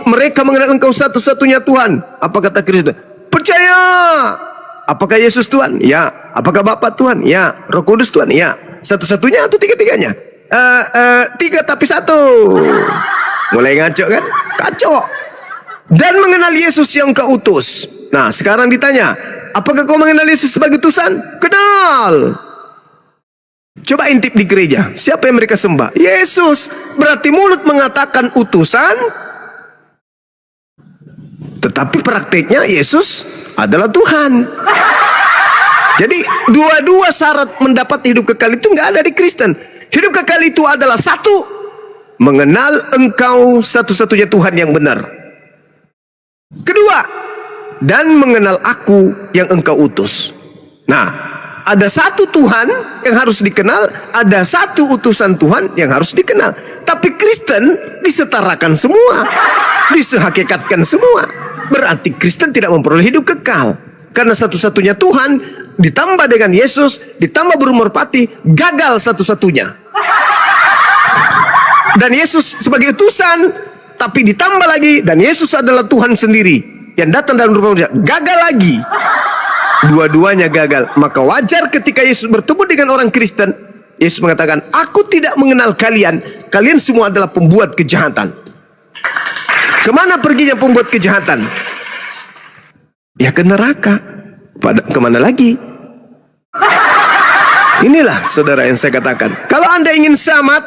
mereka mengenal engkau satu-satunya Tuhan. Apa kata Kristen? Percaya. Apakah Yesus Tuhan? Ya. Apakah Bapa Tuhan? Ya. Roh Kudus Tuhan? Ya. Satu-satunya atau tiga-tiganya? Tiga tapi satu. Mulai ngaco kan? Kacau. Dan mengenal Yesus yang kau utus. Nah, sekarang ditanya, apakah kau mengenal Yesus sebagai utusan? Kenal. Coba intip di gereja, siapa yang mereka sembah? Yesus. Berarti mulut mengatakan utusan, tetapi prakteknya Yesus adalah Tuhan. Jadi dua-dua syarat mendapat hidup kekal itu nggak ada di Kristen. Hidup kekal itu adalah satu, mengenal engkau satu-satunya Tuhan yang benar. Kedua, dan mengenal aku yang engkau utus. Nah, ada satu Tuhan yang harus dikenal, ada satu utusan Tuhan yang harus dikenal. Tapi Kristen disetarakan semua, disehakikatkan semua. Berarti Kristen tidak memperoleh hidup kekal. Karena satu-satunya Tuhan ditambah dengan Yesus, ditambah berumur pati, gagal satu-satunya. Dan Yesus sebagai utusan, tapi ditambah lagi, dan Yesus adalah Tuhan sendiri yang datang dalam rupa manusia, gagal lagi. Dua-duanya gagal. Maka wajar ketika Yesus bertemu dengan orang Kristen, Yesus mengatakan, aku tidak mengenal kalian, kalian semua adalah pembuat kejahatan. Kemana perginya pembuat kejahatan? Ya ke neraka. Kemana lagi? Inilah saudara yang saya katakan, kalau Anda ingin selamat,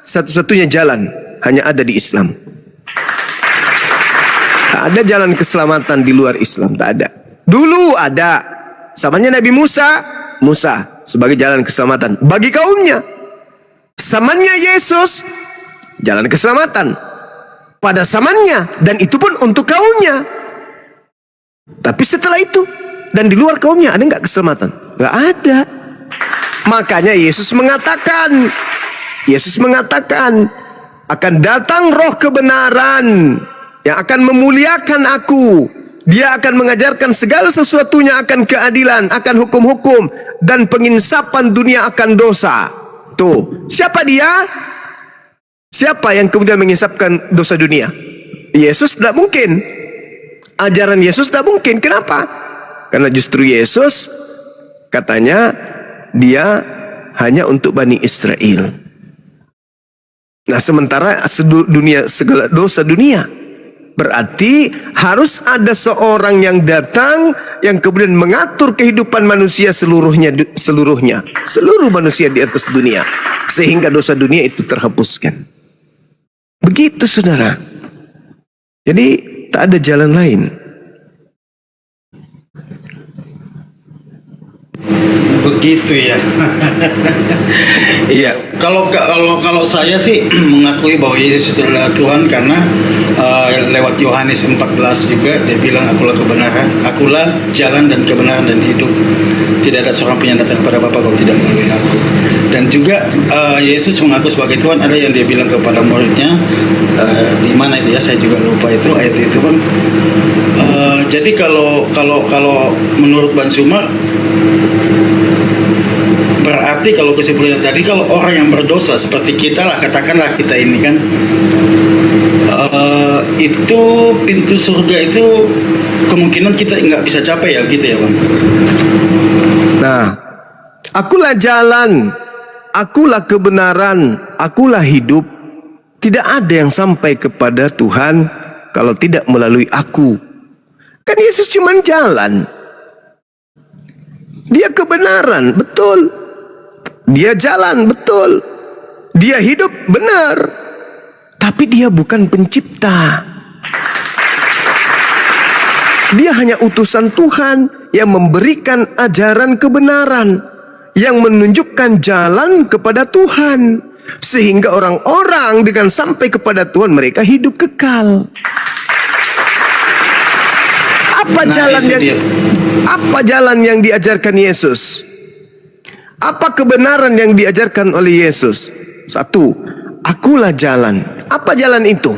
satu-satunya jalan hanya ada di Islam. Tak ada jalan keselamatan di luar Islam, tak ada. Dulu ada, zamannya Nabi Musa sebagai jalan keselamatan bagi kaumnya. Zamannya Yesus, jalan keselamatan pada zamannya, dan itu pun untuk kaumnya. Tapi setelah itu dan di luar kaumnya, ada nggak keselamatan? Nggak ada. Makanya Yesus mengatakan akan datang roh kebenaran yang akan memuliakan aku. Dia akan mengajarkan segala sesuatunya akan keadilan, akan hukum-hukum, dan penginsapan dunia akan dosa. Tuh, siapa dia? Siapa yang kemudian menginsapkan dosa dunia? Yesus tidak mungkin. Ajaran Yesus tidak mungkin. Kenapa? Karena justru Yesus katanya dia hanya untuk Bani Israel. Nah, sementara segala dosa dunia, berarti harus ada seorang yang datang yang kemudian mengatur kehidupan manusia seluruh manusia di atas dunia, sehingga dosa dunia itu terhapuskan. Begitu saudara. Jadi tak ada jalan lain. Begitu ya. Iya. Kalau saya sih mengakui bahwa Yesus itu adalah Tuhan, karena lewat Yohanes 14 juga dia bilang, akulah kebenaran, akulah jalan dan kebenaran dan hidup. Tidak ada seorang pun yang datang kepada Bapa kalau tidak melalui aku. Dan juga Yesus mengaku sebagai Tuhan. Ada yang dia bilang kepada muridnya, di mana itu ya, saya juga lupa itu ayat itu Bang. Jadi kalau menurut Bang Suma, berarti kalau kesimpulannya tadi, kalau orang yang berdosa seperti kita lah, katakanlah kita ini kan, itu pintu surga itu kemungkinan kita nggak bisa capai ya, gitu ya Bang. Nah, akulah jalan, akulah kebenaran, akulah hidup. Tidak ada yang sampai kepada Tuhan kalau tidak melalui aku. Kan Yesus cuma jalan. Dia kebenaran, betul. Dia jalan, betul. Dia hidup, benar. Tapi dia bukan pencipta. Dia hanya utusan Tuhan yang memberikan ajaran kebenaran, yang menunjukkan jalan kepada Tuhan, sehingga orang-orang dengan sampai kepada Tuhan mereka hidup kekal. Apa jalan yang diajarkan Yesus? Apa kebenaran yang diajarkan oleh Yesus? Satu, akulah jalan. Apa jalan itu?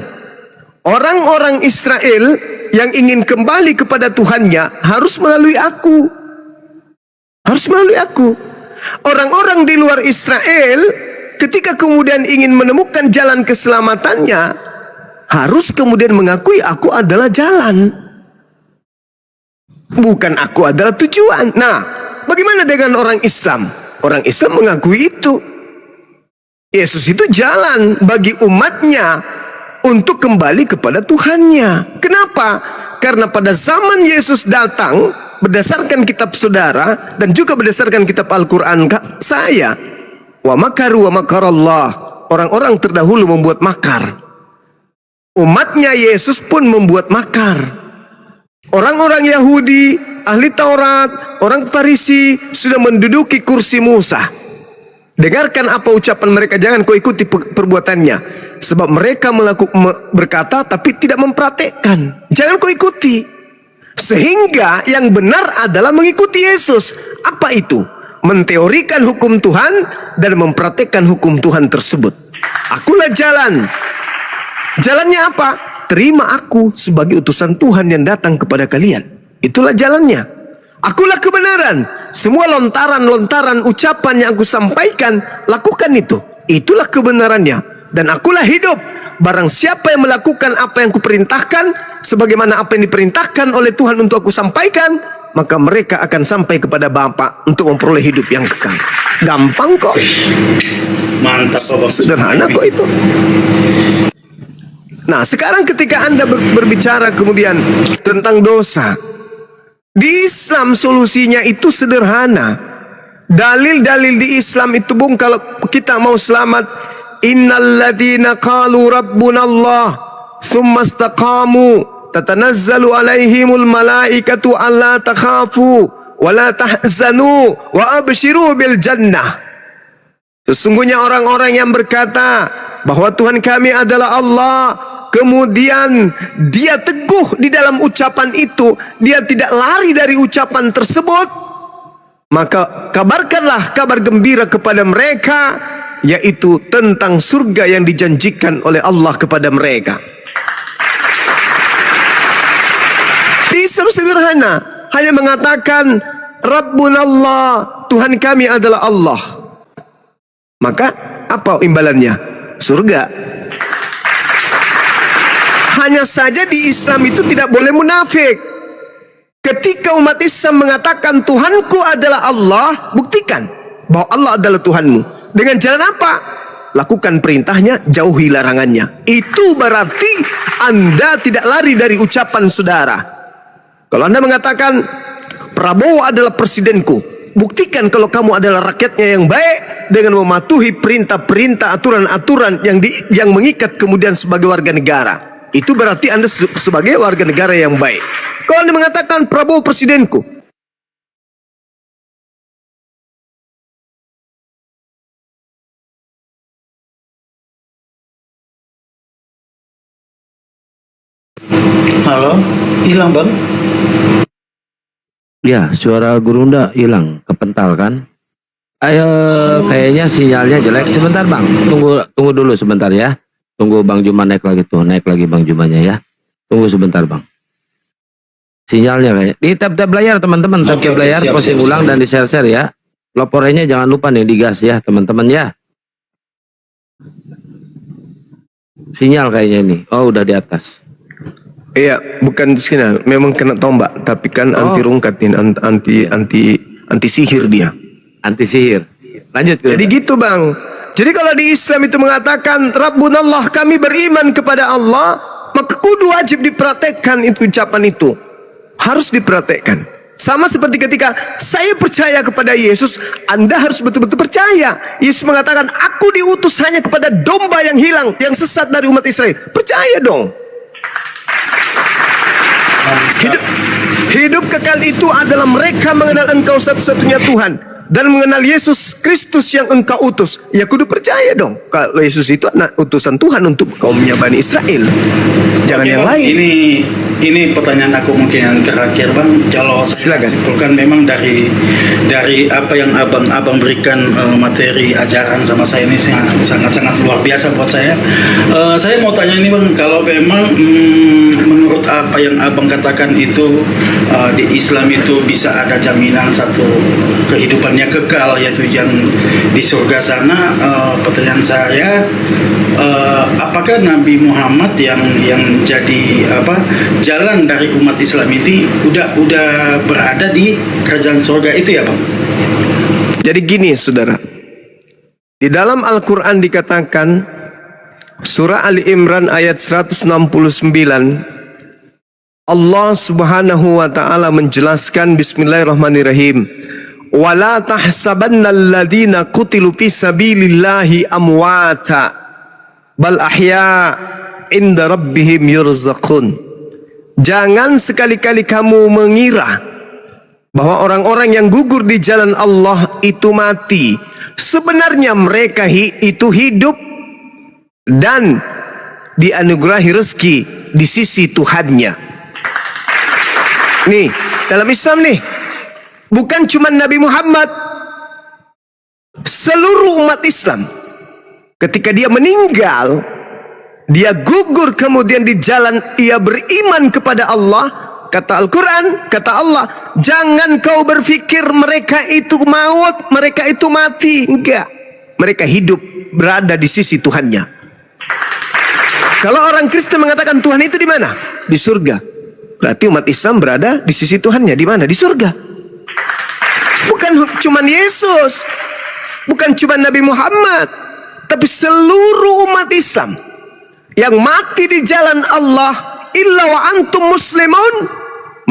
Orang-orang Israel yang ingin kembali kepada Tuhannya harus melalui aku. Harus melalui aku. Orang-orang di luar Israel ketika kemudian ingin menemukan jalan keselamatannya, harus kemudian mengakui aku adalah jalan. Bukan aku adalah tujuan. Nah, bagaimana dengan orang Islam? Orang Islam mengakui itu. Yesus itu jalan bagi umatnya untuk kembali kepada Tuhannya. Kenapa? Karena pada zaman Yesus datang, berdasarkan kitab saudara dan juga berdasarkan kitab Al-Quran saya, wa makaru wa makarallah, orang-orang terdahulu membuat makar. Umatnya Yesus pun membuat makar. Orang-orang Yahudi, ahli Taurat, orang Farisi sudah menduduki kursi Musa. Dengarkan apa ucapan mereka, jangan kau ikuti perbuatannya, sebab mereka berkata tapi tidak mempraktekkan. Jangan kau ikuti. Sehingga yang benar adalah mengikuti Yesus. Apa itu? Menteorikan hukum Tuhan dan mempraktekkan hukum Tuhan tersebut. Akulah jalan. Jalannya apa? Terima aku sebagai utusan Tuhan yang datang kepada kalian. Itulah jalannya. Akulah kebenaran. semua lontaran-lontaran ucapan yang aku sampaikan, lakukan itu. Itulah kebenarannya. Dan akulah hidup. Barang siapa yang melakukan apa yang kuperintahkan, sebagaimana apa yang diperintahkan oleh Tuhan untuk aku sampaikan, maka mereka akan sampai kepada Bapa untuk memperoleh hidup yang kekal. Gampang kok. Mantap, Bang. Sederhana kok itu. Nah, sekarang ketika Anda berbicara kemudian tentang dosa, di Islam solusinya itu sederhana. Dalil-dalil di Islam itu, Bung, kalau kita mau selamat, innalladzina qalu rabbunallah tsumma istaqamu tatanazzalu alaihimul malaikatu alla takhafu wa la tahzanu wa abshiru bil jannah. Sesungguhnya orang-orang yang berkata bahwa Tuhan kami adalah Allah, kemudian dia teguh di dalam ucapan itu, dia tidak lari dari ucapan tersebut, maka kabarkanlah kabar gembira kepada mereka, yaitu tentang surga yang dijanjikan oleh Allah kepada mereka. Di Islam sederhana, hanya mengatakan Rabbunallah, Tuhan kami adalah Allah. Maka apa imbalannya? Surga. Hanya saja di Islam itu tidak boleh munafik. Ketika umat Islam mengatakan Tuhanku adalah Allah, buktikan bahwa Allah adalah Tuhanmu. Dengan jalan apa? Lakukan perintahnya, jauhi larangannya. Itu berarti Anda tidak lari dari ucapan saudara. Kalau Anda mengatakan Prabowo adalah presidenku, buktikan kalau kamu adalah rakyatnya yang baik dengan mematuhi perintah-perintah, aturan-aturan yang mengikat kemudian sebagai warga negara. Itu berarti Anda sebagai warga negara yang baik. Kalau Anda mengatakan Prabowo presidenku, Halo, hilang Bang? Ya, suara Gurunda hilang, kepental kan? Ayo, kayaknya sinyalnya jelek. Sebentar Bang, tunggu dulu sebentar ya. Tunggu Bang Juma naik lagi tuh, naik lagi Bang Jumanya ya. Tunggu sebentar Bang. Sinyalnya kayaknya. Di tab-tab layar teman-teman, tab-tab layar, posting ulang dan di share-share ya. Loporenya jangan lupa nih digas ya teman-teman ya. Sinyal kayaknya ini. Oh, udah di atas. iya, bukan sinyal, memang kena tombak, tapi kan anti rungkat ini, anti sihir dia. Anti sihir. Lanjut. Jadi gitu Bang. Jadi kalau di Islam itu mengatakan Rabbunallah, kami beriman kepada Allah, maka kudu wajib dipraktekkan itu ucapan itu. Harus dipraktekkan. Sama seperti ketika saya percaya kepada Yesus, Anda harus betul-betul percaya. Yesus mengatakan, aku diutus hanya kepada domba yang hilang, yang sesat dari umat Israel. Percaya dong. Hidup kekal itu adalah mereka mengenal Engkau satu-satunya Tuhan dan mengenal Yesus Kristus yang Engkau utus. Ya kudu percaya dong kalau Yesus itu anak utusan Tuhan untuk kaumnya Bani Israel. Jangan yang Bang, lain. Ini pertanyaan aku mungkin yang terakhir Bang. Kalau saya Silakan. simpulkan memang dari apa yang abang berikan materi ajaran sama saya ini sangat luar biasa buat saya. Saya mau tanya ini Bang, kalau memang menurut apa yang abang katakan itu di Islam itu bisa ada jaminan satu kehidupannya kekal, yaitu yang di surga sana. Pertanyaan saya, apakah Nabi Muhammad yang jadi jalan dari umat Islam ini udah berada di kerajaan surga itu ya Bang? Jadi gini saudara, di dalam Al-Quran dikatakan surah Ali Imran ayat 169, Allah subhanahu wa ta'ala menjelaskan, bismillahirrahmanirrahim, wala tahsabannal ladina qutilu fi sabilillahi amwata bal ahya inda rabbihim yurzaqun. Jangan sekali-kali kamu mengira bahwa orang-orang yang gugur di jalan Allah itu mati. Sebenarnya mereka itu hidup dan dianugerahi rezeki di sisi Tuhannya. Nih, dalam Islam nih, bukan cuma Nabi Muhammad, seluruh umat Islam ketika dia meninggal, dia gugur kemudian di jalan, ia beriman kepada Allah, Kata Al-Quran, kata Allah, jangan kau berpikir mereka itu maut, mereka itu mati. Enggak. Mereka hidup, berada di sisi Tuhannya. Kalau orang Kristen mengatakan Tuhan itu di mana? Di surga. Berarti umat Islam berada di sisi Tuhannya. Di mana? Di surga. Bukan cuma Yesus, bukan cuma Nabi Muhammad, tapi seluruh umat Islam yang mati di jalan Allah, illa wa antum muslimun,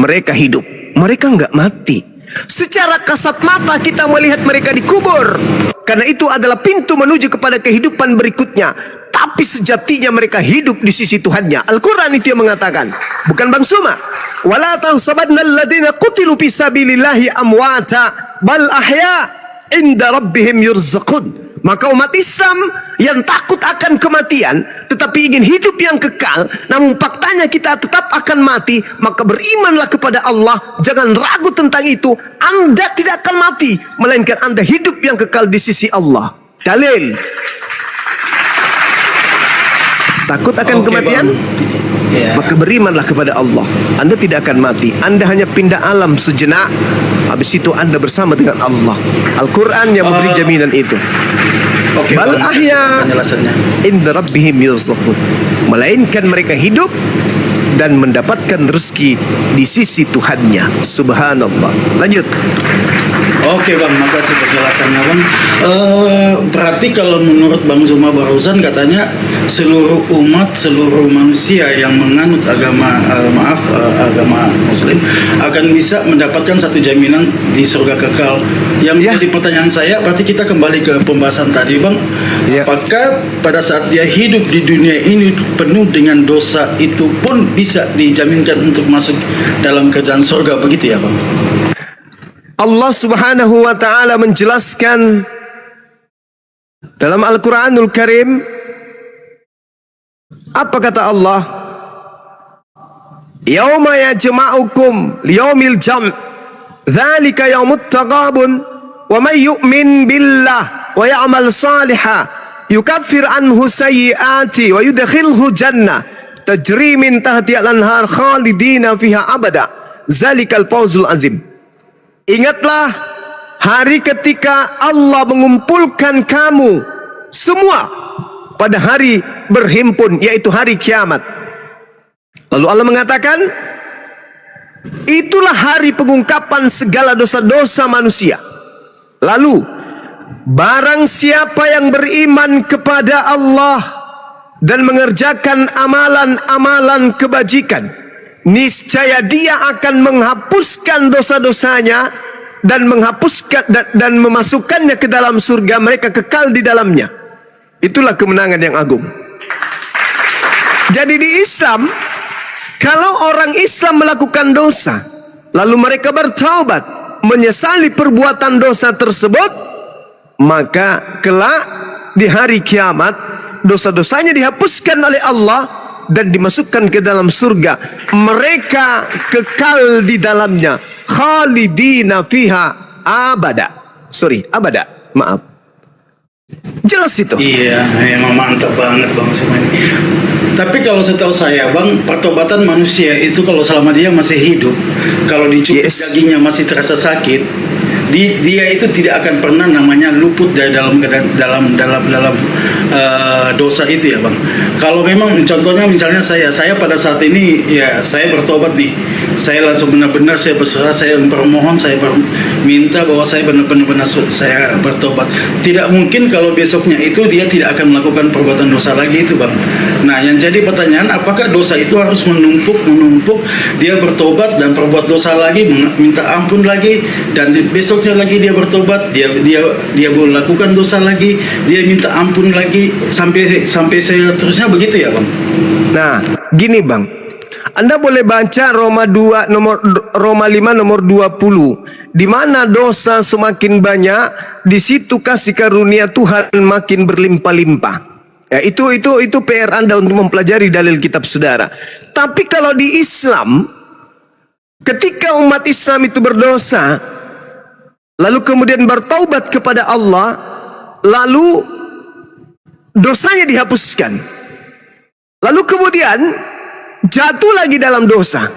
mereka hidup, mereka enggak mati. Secara kasat mata kita melihat mereka dikubur, karena itu adalah pintu menuju kepada kehidupan berikutnya. Tapi sejatinya mereka hidup di sisi Tuhannya. Al-Quran itu yang mengatakan, bukan Bang Suma. Wala tahsabanna alladhina qutilu fi sabilillahi amwata bal ahya inda rabbihim yurzaqun. Maka umat Islam yang takut akan kematian tetapi ingin hidup yang kekal, namun faktanya kita tetap akan mati, maka berimanlah kepada Allah. Jangan ragu tentang itu. Anda tidak akan mati, melainkan Anda hidup yang kekal di sisi Allah. Dalil. Takut akan kematian? Maka berimanlah kepada Allah. Anda tidak akan mati. Anda hanya pindah alam sejenak, habis itu Anda bersama dengan Allah. Al-Quran yang memberi jaminan itu. Bal ahya inda rabbihim yurzaqun. Melainkan mereka hidup dan mendapatkan rezeki di sisi Tuhannya. Subhanallah. Lanjut. Oke Bang, makasih penjelasannya Bang. Berarti kalau menurut Bang Zuma barusan katanya seluruh umat, seluruh manusia yang menganut agama agama Muslim akan bisa mendapatkan satu jaminan di surga kekal. Yang jadi pertanyaan saya, berarti kita kembali ke pembahasan tadi Bang. Apakah pada saat dia hidup di dunia ini penuh dengan dosa, itu pun bisa dijaminkan untuk masuk dalam kerajaan surga, begitu ya Bang? Allah Subhanahu wa ta'ala menjelaskan dalam Al-Quranul Karim, apa kata Allah? Yauma yajma'ukum liyaumil jam' dzalika yaumut taghabun wa may yu'min billah wa ya'mal salihan yukaffir anhu sayyi'ati wa yudkhilhu jannah tajri min tahtiha al-anhar khalidina fiha abada zalikal fawzul azim. Ingatlah hari ketika Allah mengumpulkan kamu semua pada hari berhimpun, yaitu hari kiamat. Lalu Allah mengatakan, itulah hari pengungkapan segala dosa-dosa manusia. Lalu barang siapa yang beriman kepada Allah dan mengerjakan amalan-amalan kebajikan, niscaya dia akan menghapuskan dosa-dosanya dan dan memasukkannya ke dalam surga, mereka kekal di dalamnya. Itulah kemenangan yang agung. Jadi di Islam, kalau orang Islam melakukan dosa, lalu mereka bertaubat, menyesali perbuatan dosa tersebut, maka kelak di hari kiamat dosa-dosanya dihapuskan oleh Allah dan dimasukkan ke dalam surga. Mereka kekal di dalamnya, khalidina fiha abada. Abada. Maaf. Jelas itu. Iya, memang mantap banget Bang Suma. Tapi kalau setahu saya Bang, pertobatan manusia itu kalau selama dia masih hidup, kalau dicubit dagingnya masih terasa sakit, dia itu tidak akan pernah namanya luput dari dalam dosa itu ya Bang. Kalau memang contohnya misalnya saya pada saat ini ya saya bertobat nih, saya langsung benar-benar saya berserah, saya bermohon, saya minta bahwa saya benar-benar saya bertobat. Tidak mungkin kalau besoknya itu dia tidak akan melakukan perbuatan dosa lagi itu Bang. Nah yang jadi pertanyaan, apakah dosa itu harus menumpuk, dia bertobat dan perbuat dosa lagi, minta ampun lagi, dan besoknya lagi dia bertobat, dia melakukan dosa lagi, dia minta ampun lagi, sampai saya terusnya begitu ya Bang? Nah gini Bang, Anda boleh baca Roma 5 nomor 20, di mana dosa semakin banyak, di situ kasih karunia Tuhan makin berlimpah-limpah. Ya, itu PR Anda untuk mempelajari dalil kitab saudara. Tapi kalau di Islam, ketika umat Islam itu berdosa, lalu kemudian bertaubat kepada Allah, lalu dosanya dihapuskan, lalu kemudian jatuh lagi dalam dosa,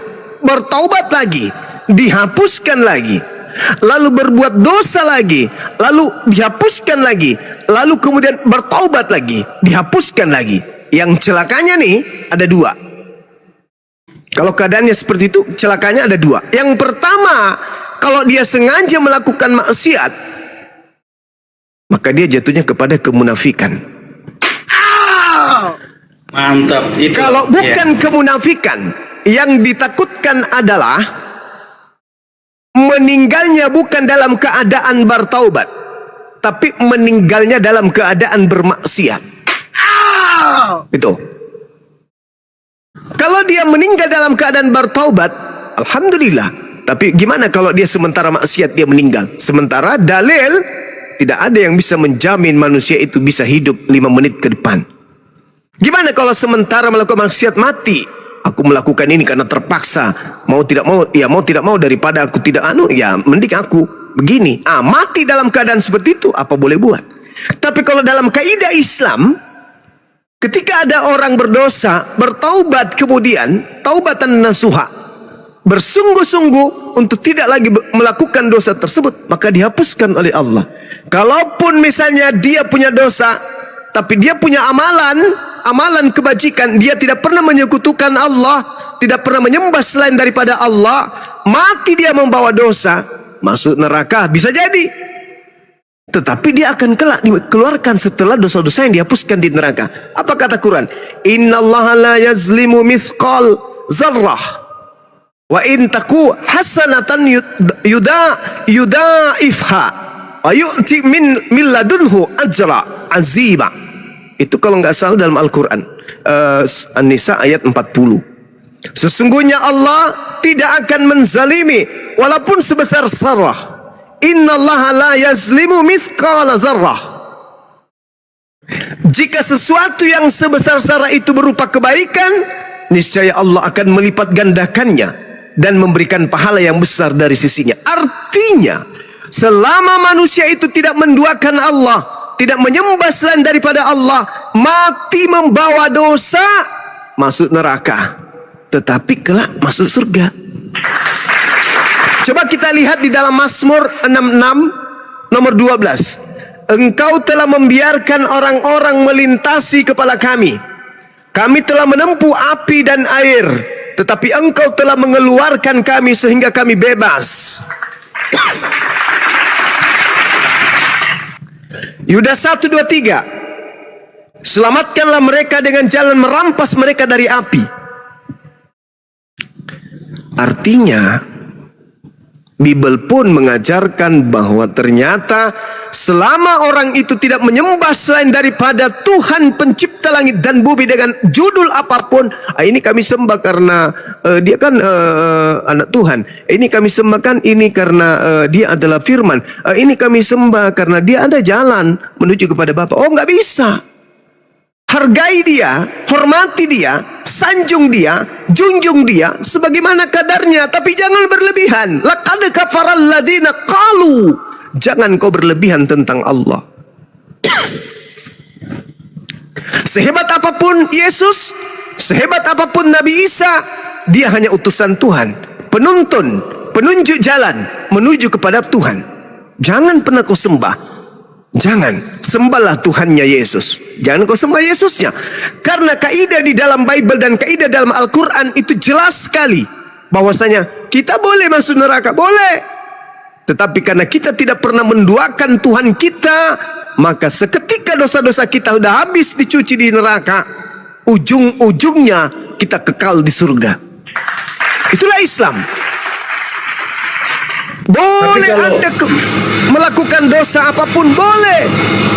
bertaubat lagi, dihapuskan lagi, lalu berbuat dosa lagi, lalu dihapuskan lagi, lalu kemudian bertaubat lagi, dihapuskan lagi. Yang celakanya nih ada dua. Kalau keadaannya seperti itu, celakanya ada dua. Yang pertama, kalau dia sengaja melakukan maksiat, maka dia jatuhnya kepada kemunafikan. Mantap. Itu. Kalau bukan kemunafikan, yang ditakutkan adalah meninggalnya bukan dalam keadaan bertaubat, tapi meninggalnya dalam keadaan bermaksiat. Itu. Kalau dia meninggal dalam keadaan bertaubat, alhamdulillah. Tapi gimana kalau dia sementara maksiat dia meninggal? Sementara dalil tidak ada yang bisa menjamin manusia itu bisa hidup 5 menit ke depan. Gimana kalau sementara melakukan maksiat mati? Aku melakukan ini karena terpaksa, mau tidak mau, ya mau tidak mau, daripada aku tidak ya mending aku begini. Mati dalam keadaan seperti itu, apa boleh buat? Tapi kalau dalam kaidah Islam, ketika ada orang berdosa, bertaubat kemudian taubatan nasuha, bersungguh-sungguh untuk tidak lagi melakukan dosa tersebut, maka dihapuskan oleh Allah. Kalaupun misalnya dia punya dosa, tapi dia punya amalan kebajikan, dia tidak pernah menyekutukan Allah, tidak pernah menyembah selain daripada Allah, mati dia membawa dosa, masuk neraka bisa jadi. Tetapi dia akan kelak dikeluarkan setelah dosa-dosa yang dihapuskan di neraka. Apa kata Quran? Innallaha la yazlimu mithqal zarrah wa in taku hasanatan yudaifha wa yu'ti min ladunhu ajra azima. Itu kalau nggak salah dalam Al-Quran, An-Nisa ayat 40. Sesungguhnya Allah tidak akan menzalimi walaupun sebesar zarrah. Innallaha la yazlimu mithqala zarrah. Jika sesuatu yang sebesar zarrah itu berupa kebaikan, niscaya Allah akan melipat gandakannya dan memberikan pahala yang besar dari sisinya. Artinya, selama manusia itu tidak menduakan Allah, tidak menyembah selain daripada Allah, mati membawa dosa, masuk neraka, tetapi kelak masuk surga. Coba kita lihat di dalam Mazmur 66 nomor 12. Engkau telah membiarkan orang-orang melintasi kepala kami. Kami telah menempuh api dan air, tetapi engkau telah mengeluarkan kami sehingga kami bebas. Yudas 1-2-3. Selamatkanlah mereka dengan jalan merampas mereka dari api. Artinya, Bible pun mengajarkan bahwa ternyata selama orang itu tidak menyembah selain daripada Tuhan pencipta langit dan bumi dengan judul apapun, ini kami sembah karena dia kan anak Tuhan, ini kami sembahkan ini karena dia adalah firman, ini kami sembah karena dia ada jalan menuju kepada Bapa. Oh, nggak bisa. Hargai dia, hormati dia, sanjung dia, junjung dia sebagaimana kadarnya, tapi jangan berlebihan. Laqad kafaral ladina qalu. Jangan kau berlebihan tentang Allah. Sehebat apapun Yesus, sehebat apapun Nabi Isa, dia hanya utusan Tuhan, penuntun, penunjuk jalan menuju kepada Tuhan. Jangan pernah kau sembah. Jangan, sembahlah Tuhannya Yesus. Jangan kau sembah Yesusnya. Karena kaidah di dalam Bible dan kaidah dalam Al-Quran itu jelas sekali bahwasanya kita boleh masuk neraka, boleh. Tetapi karena kita tidak pernah menduakan Tuhan kita, maka seketika dosa-dosa kita sudah habis dicuci di neraka, ujung-ujungnya kita kekal di surga. Itulah Islam. Boleh Anda melakukan dosa apapun, boleh,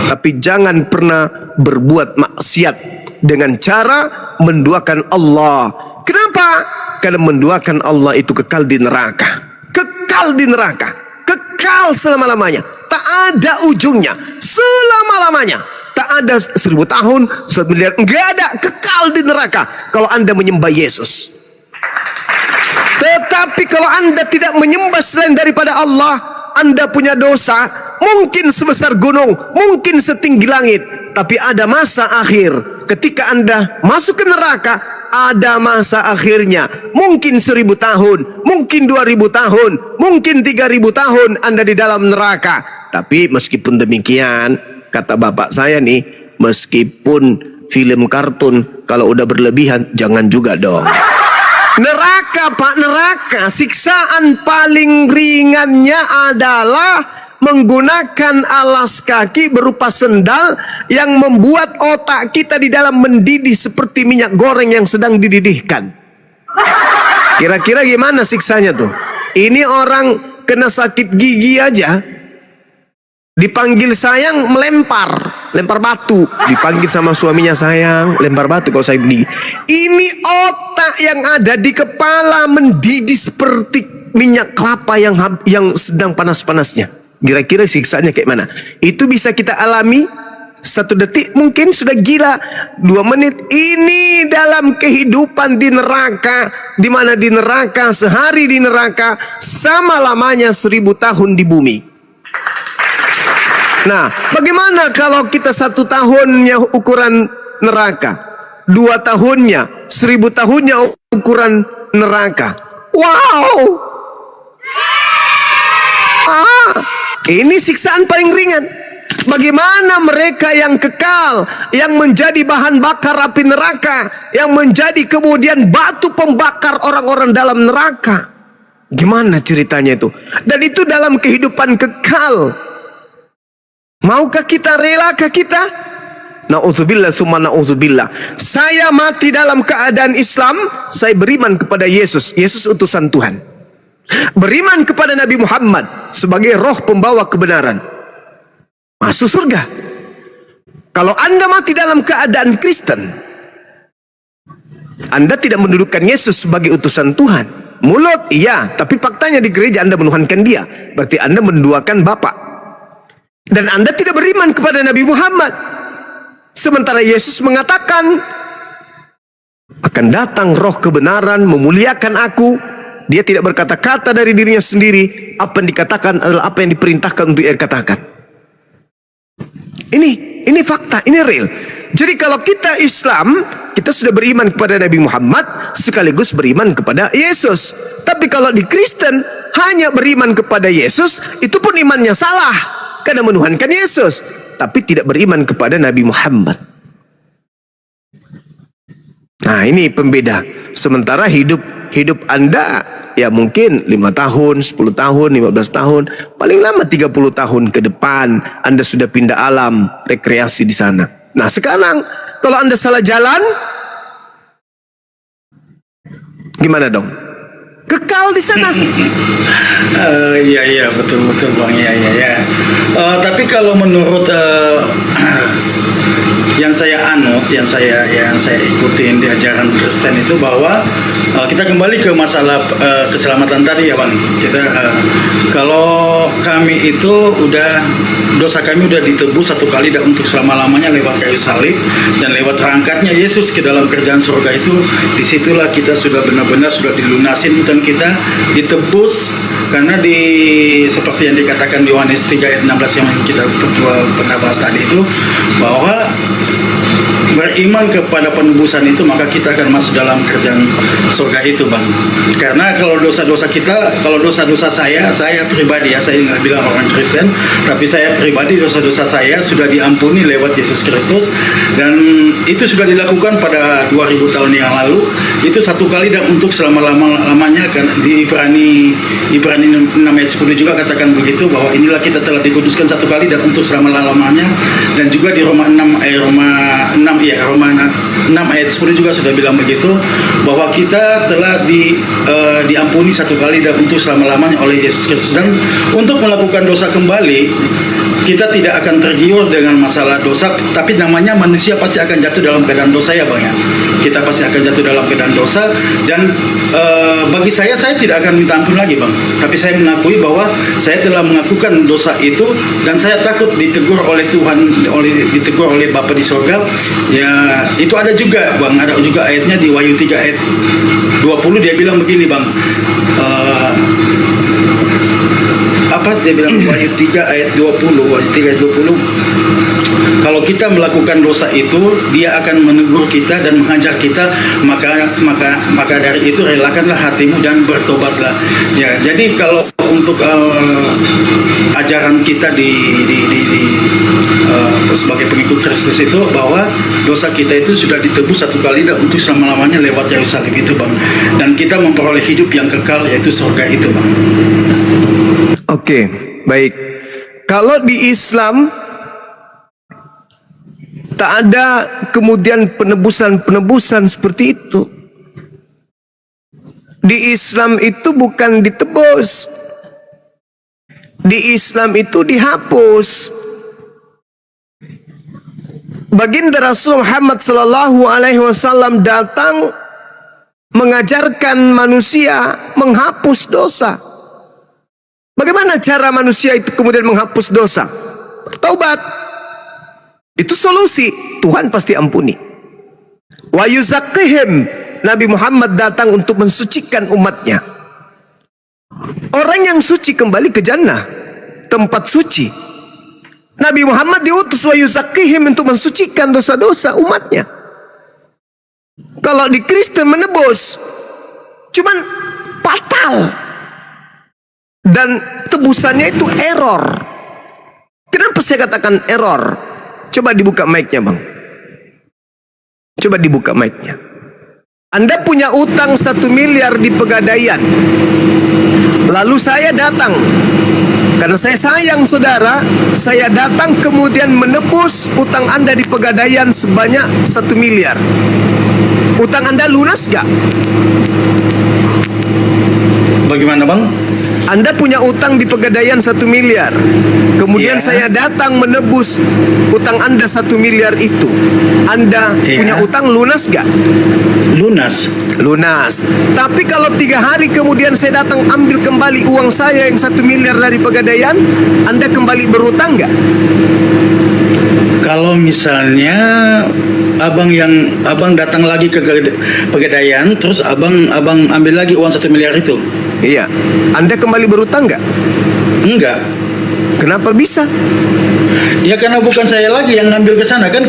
tapi jangan pernah berbuat maksiat dengan cara menduakan Allah. Kenapa? Karena menduakan Allah itu kekal di neraka. Kekal di neraka, kekal selama-lamanya, tak ada ujungnya, selama-lamanya. Tak ada 1000 tahun, 1 miliar, enggak ada, kekal di neraka kalau Anda menyembah Yesus. Tetapi kalau Anda tidak menyembah selain daripada Allah, Anda punya dosa mungkin sebesar gunung, mungkin setinggi langit, tapi ada masa akhir ketika Anda masuk ke neraka, ada masa akhirnya. Mungkin 1000 tahun, mungkin 2000 tahun, mungkin 3000 tahun Anda di dalam neraka. Tapi meskipun demikian, kata bapak saya nih, meskipun film kartun kalau udah berlebihan, jangan juga dong. Neraka Pak, neraka. Siksaan paling ringannya adalah menggunakan alas kaki berupa sendal yang membuat otak kita di dalam mendidih seperti minyak goreng yang sedang dididihkan. Kira-kira gimana siksanya tuh? Ini orang kena sakit gigi aja, dipanggil sayang lempar batu, dipanggil sama suaminya sayang lempar batu kalau saya gigi. Ini otak yang ada di kepala mendidih seperti minyak kelapa yang sedang panas-panasnya. Kira-kira siksaannya kayak mana? Itu bisa kita alami 1 detik, mungkin sudah gila 2 menit. Ini dalam kehidupan di neraka, di mana di neraka sehari di neraka sama lamanya 1000 tahun di bumi. Nah, bagaimana kalau kita 1 tahunnya ukuran neraka, 2 tahunnya, 1000 tahunnya ukuran neraka? Wow! Ini siksaan paling ringan. Bagaimana mereka yang kekal, yang menjadi bahan bakar api neraka, yang menjadi kemudian batu pembakar orang-orang dalam neraka? Gimana ceritanya itu? Dan itu dalam kehidupan kekal. Maukah kita, relakah kita? Na'udzubillah summa na'udzubillah. Saya mati dalam keadaan Islam, saya beriman kepada Yesus. Yesus utusan Tuhan. Beriman kepada Nabi Muhammad sebagai roh pembawa kebenaran, masuk surga. Kalau Anda mati dalam keadaan Kristen, Anda tidak mendudukan Yesus sebagai utusan Tuhan. Mulut iya, tapi faktanya di gereja Anda menuhankan dia. Berarti Anda menduakan Bapa. Dan Anda tidak beriman kepada Nabi Muhammad. Sementara Yesus mengatakan, akan datang roh kebenaran memuliakan aku. Dia tidak berkata-kata dari dirinya sendiri. Apa yang dikatakan adalah apa yang diperintahkan untuk ia katakan. Ini fakta, ini real. Jadi kalau kita Islam, kita sudah beriman kepada Nabi Muhammad sekaligus beriman kepada Yesus. Tapi kalau di Kristen hanya beriman kepada Yesus, itu pun imannya salah karena menuhankan Yesus, tapi tidak beriman kepada Nabi Muhammad. Nah, ini pembeda. Sementara hidup Anda ya mungkin 5 tahun, 10 tahun, 15 tahun, paling lama 30 tahun ke depan Anda sudah pindah alam rekreasi di sana. Nah, sekarang kalau Anda salah jalan, gimana dong? Kekal di sana. Iya betul Bang, iya. Tapi kalau menurut yang saya anut, yang saya ikutin di ajaran Kristen itu bahwa kita kembali ke masalah keselamatan tadi ya Bang. Kita kalau kami itu dosa kami udah ditebus 1 kali dan untuk selama-lamanya lewat kayu salib dan lewat terangkatnya Yesus ke dalam kerajaan surga itu, disitulah kita sudah benar-benar sudah dilunasin utang kita, ditebus. Karena seperti yang dikatakan di Yohanes 3 ayat 16 yang kita pernah bahas tadi itu, bahwa beriman kepada penebusan itu maka kita akan masuk dalam kerajaan surga itu Bang. Karena kalau dosa-dosa saya pribadi ya, saya nggak bilang orang Kristen, tapi saya pribadi dosa-dosa saya sudah diampuni lewat Yesus Kristus, dan itu sudah dilakukan pada 2000 tahun yang lalu. Itu 1 kali dan untuk selama-lamanya. Kan di Ibrani 6 ayat 10 juga katakan begitu, bahwa inilah kita telah dikuduskan 1 kali dan untuk selama-lamanya. Dan juga di Roma 6 ayat 10 juga sudah bilang begitu, bahwa kita telah diampuni 1 kali dan untuk selama-lamanya oleh Yesus Kristus. Dan untuk melakukan dosa kembali, kita tidak akan tergiur dengan masalah dosa, tapi namanya manusia pasti akan jatuh dalam keadaan dosa ya Bang ya. Kita pasti akan jatuh dalam keadaan dosa, dan bagi saya tidak akan minta ampun lagi Bang. Tapi saya mengakui bahwa saya telah melakukan dosa itu, dan saya takut ditegur oleh Tuhan, ditegur oleh Bapa di surga. Ya, itu ada juga Bang, ada juga ayatnya di Wahyu 3 ayat 20, dia bilang begini Bang. Dia bilang Wahyu 3 ayat 20, Kalau kita melakukan dosa itu, dia akan menegur kita dan menghajar kita, maka dari itu relakanlah hatimu dan bertobatlah. Ya, jadi kalau untuk ajaran kita sebagai pengikut Kristus itu, bahwa dosa kita itu sudah ditebus satu kali dan untuk selama-lamanya lewat kayu salib itu, Bang. Dan kita memperoleh hidup yang kekal, yaitu surga itu, Bang. Oke, baik. Kalau di Islam tak ada kemudian penebusan seperti itu. Di Islam itu bukan ditebus. Di Islam itu dihapus. Baginda Rasul Muhammad sallallahu alaihi wasallam datang mengajarkan manusia menghapus dosa. Bagaimana cara manusia itu kemudian menghapus dosa? Taubat. Itu solusi. Tuhan pasti ampuni. Wa yuzakkihim. Nabi Muhammad datang untuk mensucikan umatnya. Orang yang suci kembali ke jannah, tempat suci. Nabi Muhammad diutus wa yuzakkihim untuk mensucikan dosa-dosa umatnya. Kalau di Kristen menebus, cuman fatal. Dan tebusannya itu error. Kenapa saya katakan error? Coba dibuka mic-nya, Bang. Coba dibuka mic-nya. Anda punya utang 1 miliar di Pegadaian. Lalu saya datang. Karena saya sayang saudara, saya datang kemudian menebus utang Anda di Pegadaian sebanyak 1 miliar. Utang Anda lunas gak? Bagaimana, Bang? Anda punya utang di Pegadaian 1 miliar. Kemudian saya datang menebus utang Anda 1 miliar itu. Anda punya utang lunas gak? Lunas. Lunas. Tapi kalau 3 hari kemudian saya datang ambil kembali uang saya yang 1 miliar dari Pegadaian, Anda kembali berutang gak? Kalau misalnya abang datang lagi ke Pegadaian, terus abang ambil lagi uang 1 miliar itu. Iya. Anda kembali berutang gak? Enggak. Kenapa bisa? Ya karena bukan saya lagi yang ngambil ke sana, kan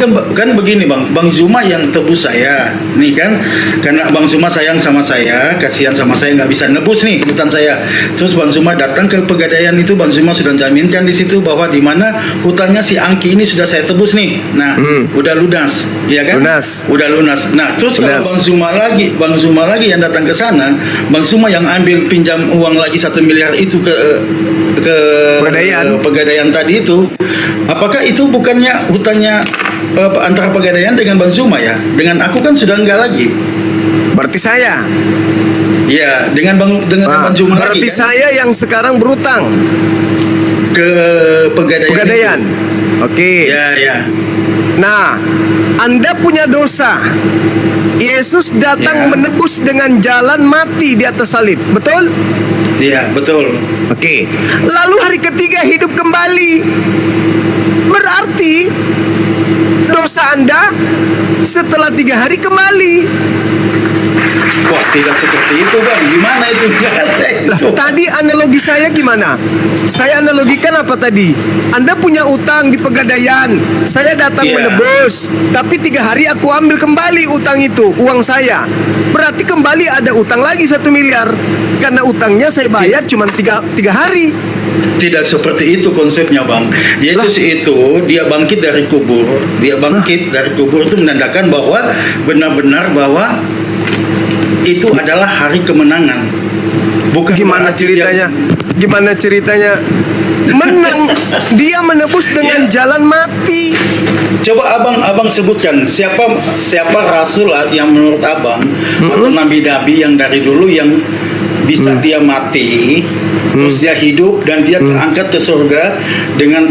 begini, Bang Zuma yang tebus saya nih kan, karena Bang Zuma sayang sama saya, kasihan sama saya, nggak bisa nebus nih hutang saya. Terus Bang Zuma datang ke Pegadaian itu, Bang Zuma sudah jaminkan di situ bahwa di mana hutangnya si Angki ini sudah saya tebus nih. Nah, udah lunas, ya kan? Lunas. Udah lunas. Nah, terus kalau Bang Zuma lagi yang datang ke sana, Bang Zuma yang ambil pinjam uang lagi 1 miliar itu ke Pegadaian tadi itu, apakah itu bukannya hutangnya antara Pegadaian dengan Bang Zuma ya? Dengan aku kan sudah enggak lagi. Berarti saya. Ya, dengan Bang Zuma lagi. Berarti kan? saya yang sekarang berutang Ke Pegadaian. Oke. Ya. Nah, Anda punya dosa. Yesus datang menebus dengan jalan mati di atas salib. Betul? Iya, betul. Oke. Lalu hari ketiga hidup kembali. Berarti dosa Anda setelah 3 hari kembali. Wah, tidak seperti itu, Bang. Gimana itu? Tadi analogi saya gimana? Saya analogikan apa tadi? Anda punya utang di Pegadaian, saya datang menebus, tapi 3 hari aku ambil kembali utang itu, uang saya. Berarti kembali ada utang lagi 1 miliar. Karena utangnya saya bayar cuma 3 hari. Tidak seperti itu konsepnya, Bang. Yesus itu dia bangkit dari kubur. Dia bangkit dari kubur itu menandakan bahwa benar-benar bahwa itu adalah hari kemenangan. Bukan gimana ceritanya? Gimana ceritanya? Menang. Dia menebus dengan jalan mati. Coba abang sebutkan siapa rasul yang menurut abang atau nabi-nabi yang dari dulu yang bisa dia mati terus dia hidup dan dia terangkat ke surga dengan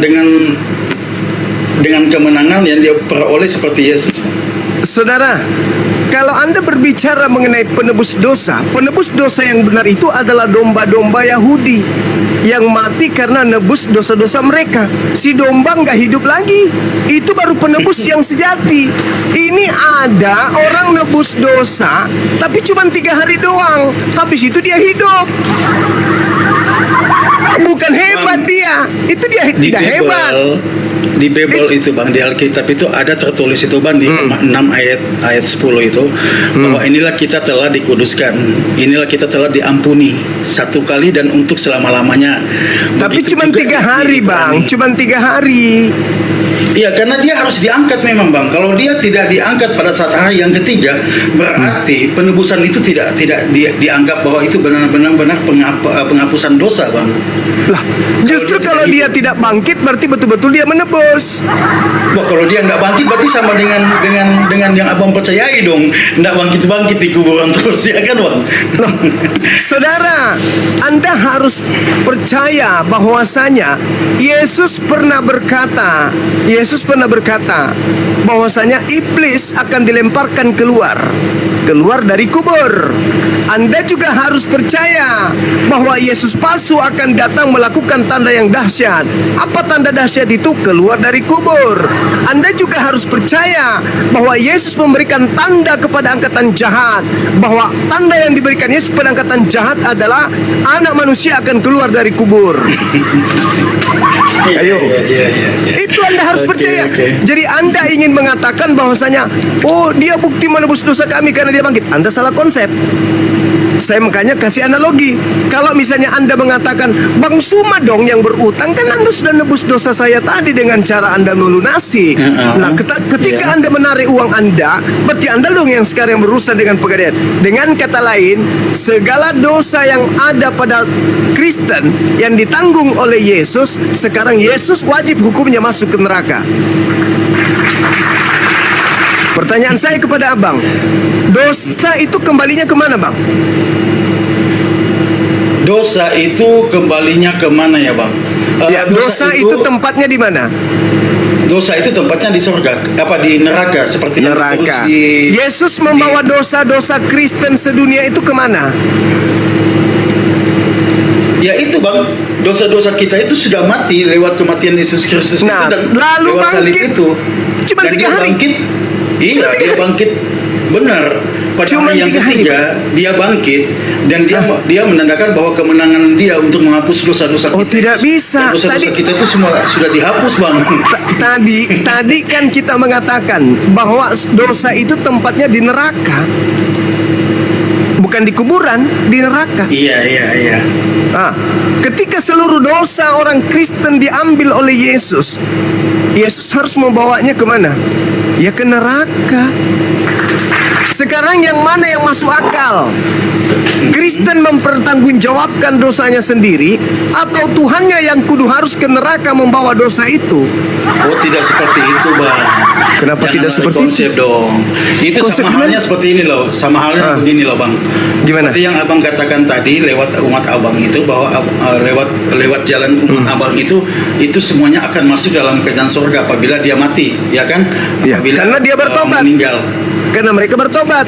kemenangan yang dia peroleh seperti Yesus. Saudara, kalau Anda berbicara mengenai penebus dosa yang benar itu adalah domba-domba Yahudi yang mati karena nebus dosa-dosa mereka. Si domba nggak hidup lagi. Itu baru penebus yang sejati. Ini ada orang nebus dosa, tapi cuma 3 hari doang. Habis itu dia hidup. Bukan hebat dia. Itu dia tidak hebat. di Bible itu Bang, di Alkitab itu ada tertulis itu Bang di 6 ayat 10 itu bahwa inilah kita telah dikuduskan, inilah kita telah diampuni satu kali dan untuk selama-lamanya. Tapi Begitu cuma juga 3 hari di Bang, Ibrani. cuma 3 hari. Iya, karena dia harus diangkat memang Bang. Kalau dia tidak diangkat pada saat hari yang ketiga, berarti penebusan itu tidak dianggap bahwa itu benar-benar penghapusan dosa Bang. Lah, justru kalau dia tidak bangkit berarti betul-betul dia menebus. Wah, kalau dia tidak bangkit berarti sama dengan yang abang percayai dong. Tidak bangkit di kuburan terus ya kan Bang? Loh, saudara, Anda harus percaya bahwasanya Yesus pernah berkata bahwasanya iblis akan dilemparkan keluar dari kubur. Anda juga harus percaya bahwa Yesus palsu akan datang melakukan tanda yang dahsyat. Apa tanda dahsyat itu? Keluar dari kubur. Anda juga harus percaya bahwa Yesus memberikan tanda kepada angkatan jahat, bahwa tanda yang diberikan Yesus kepada angkatan jahat adalah anak manusia akan keluar dari kubur. Ayo. Itu Anda harus percaya. Jadi Anda ingin mengatakan bahwasanya, oh dia bukti menebus dosa kami karena dia bangkit. Anda salah konsep. Saya makanya kasih analogi. Kalau misalnya Anda mengatakan, Bang Suma dong yang berutang, kan Anda sudah nebus dosa saya tadi dengan cara Anda melunasi. Nah, ketika Anda menarik uang Anda, berarti Anda dong yang sekarang berurusan dengan pegadaian. Dengan kata lain, segala dosa yang ada pada Kristen yang ditanggung oleh Yesus, sekarang Yesus wajib hukumnya masuk ke neraka. Pertanyaan saya kepada abang, dosa itu kembalinya kemana Bang? Dosa itu kembalinya kemana ya Bang? Ya, dosa itu tempatnya di mana? Dosa itu tempatnya di surga, di neraka seperti neraka. Yesus membawa dosa-dosa Kristen sedunia itu kemana? Ya itu Bang, dosa-dosa kita itu sudah mati lewat kematian Yesus Kristus nah, itu dan lalu lewat salib bangkit itu. cuma Dan 3 dia hari. Bangkit, iya, dia bangkit benar. Pada Cuma hari yang 3 hari. ketiga dia bangkit dan dia menandakan bahwa kemenangan dia untuk menghapus dosa-dosa kita. Oh, tidak bisa. Dan dosa-dosa Tadi- kita itu semua sudah dihapus Bang. Tadi kan kita mengatakan bahwa dosa itu tempatnya di neraka. Bukan di kuburan, di neraka. Iya. Ah, ketika seluruh dosa orang Kristen diambil oleh Yesus, Yesus harus membawanya kemana? Ya ke neraka. Sekarang yang mana yang masuk akal? Kristen mempertanggungjawabkan dosanya sendiri, atau Tuhannya yang kudu harus ke neraka membawa dosa itu? Oh, tidak seperti itu Bang. Kenapa Jangan tidak ada seperti konsep itu? dong. Itu Konsep sama halnya gimana? seperti ini loh. Sama halnya begini loh Bang. Gimana? Seperti yang Abang katakan tadi lewat umat Abang itu, bahwa lewat jalan umat Abang itu semuanya akan masuk dalam kerajaan surga apabila dia mati, ya kan? Ya, Apabila karena dia bertobat. meninggal. Karena mereka bertobat.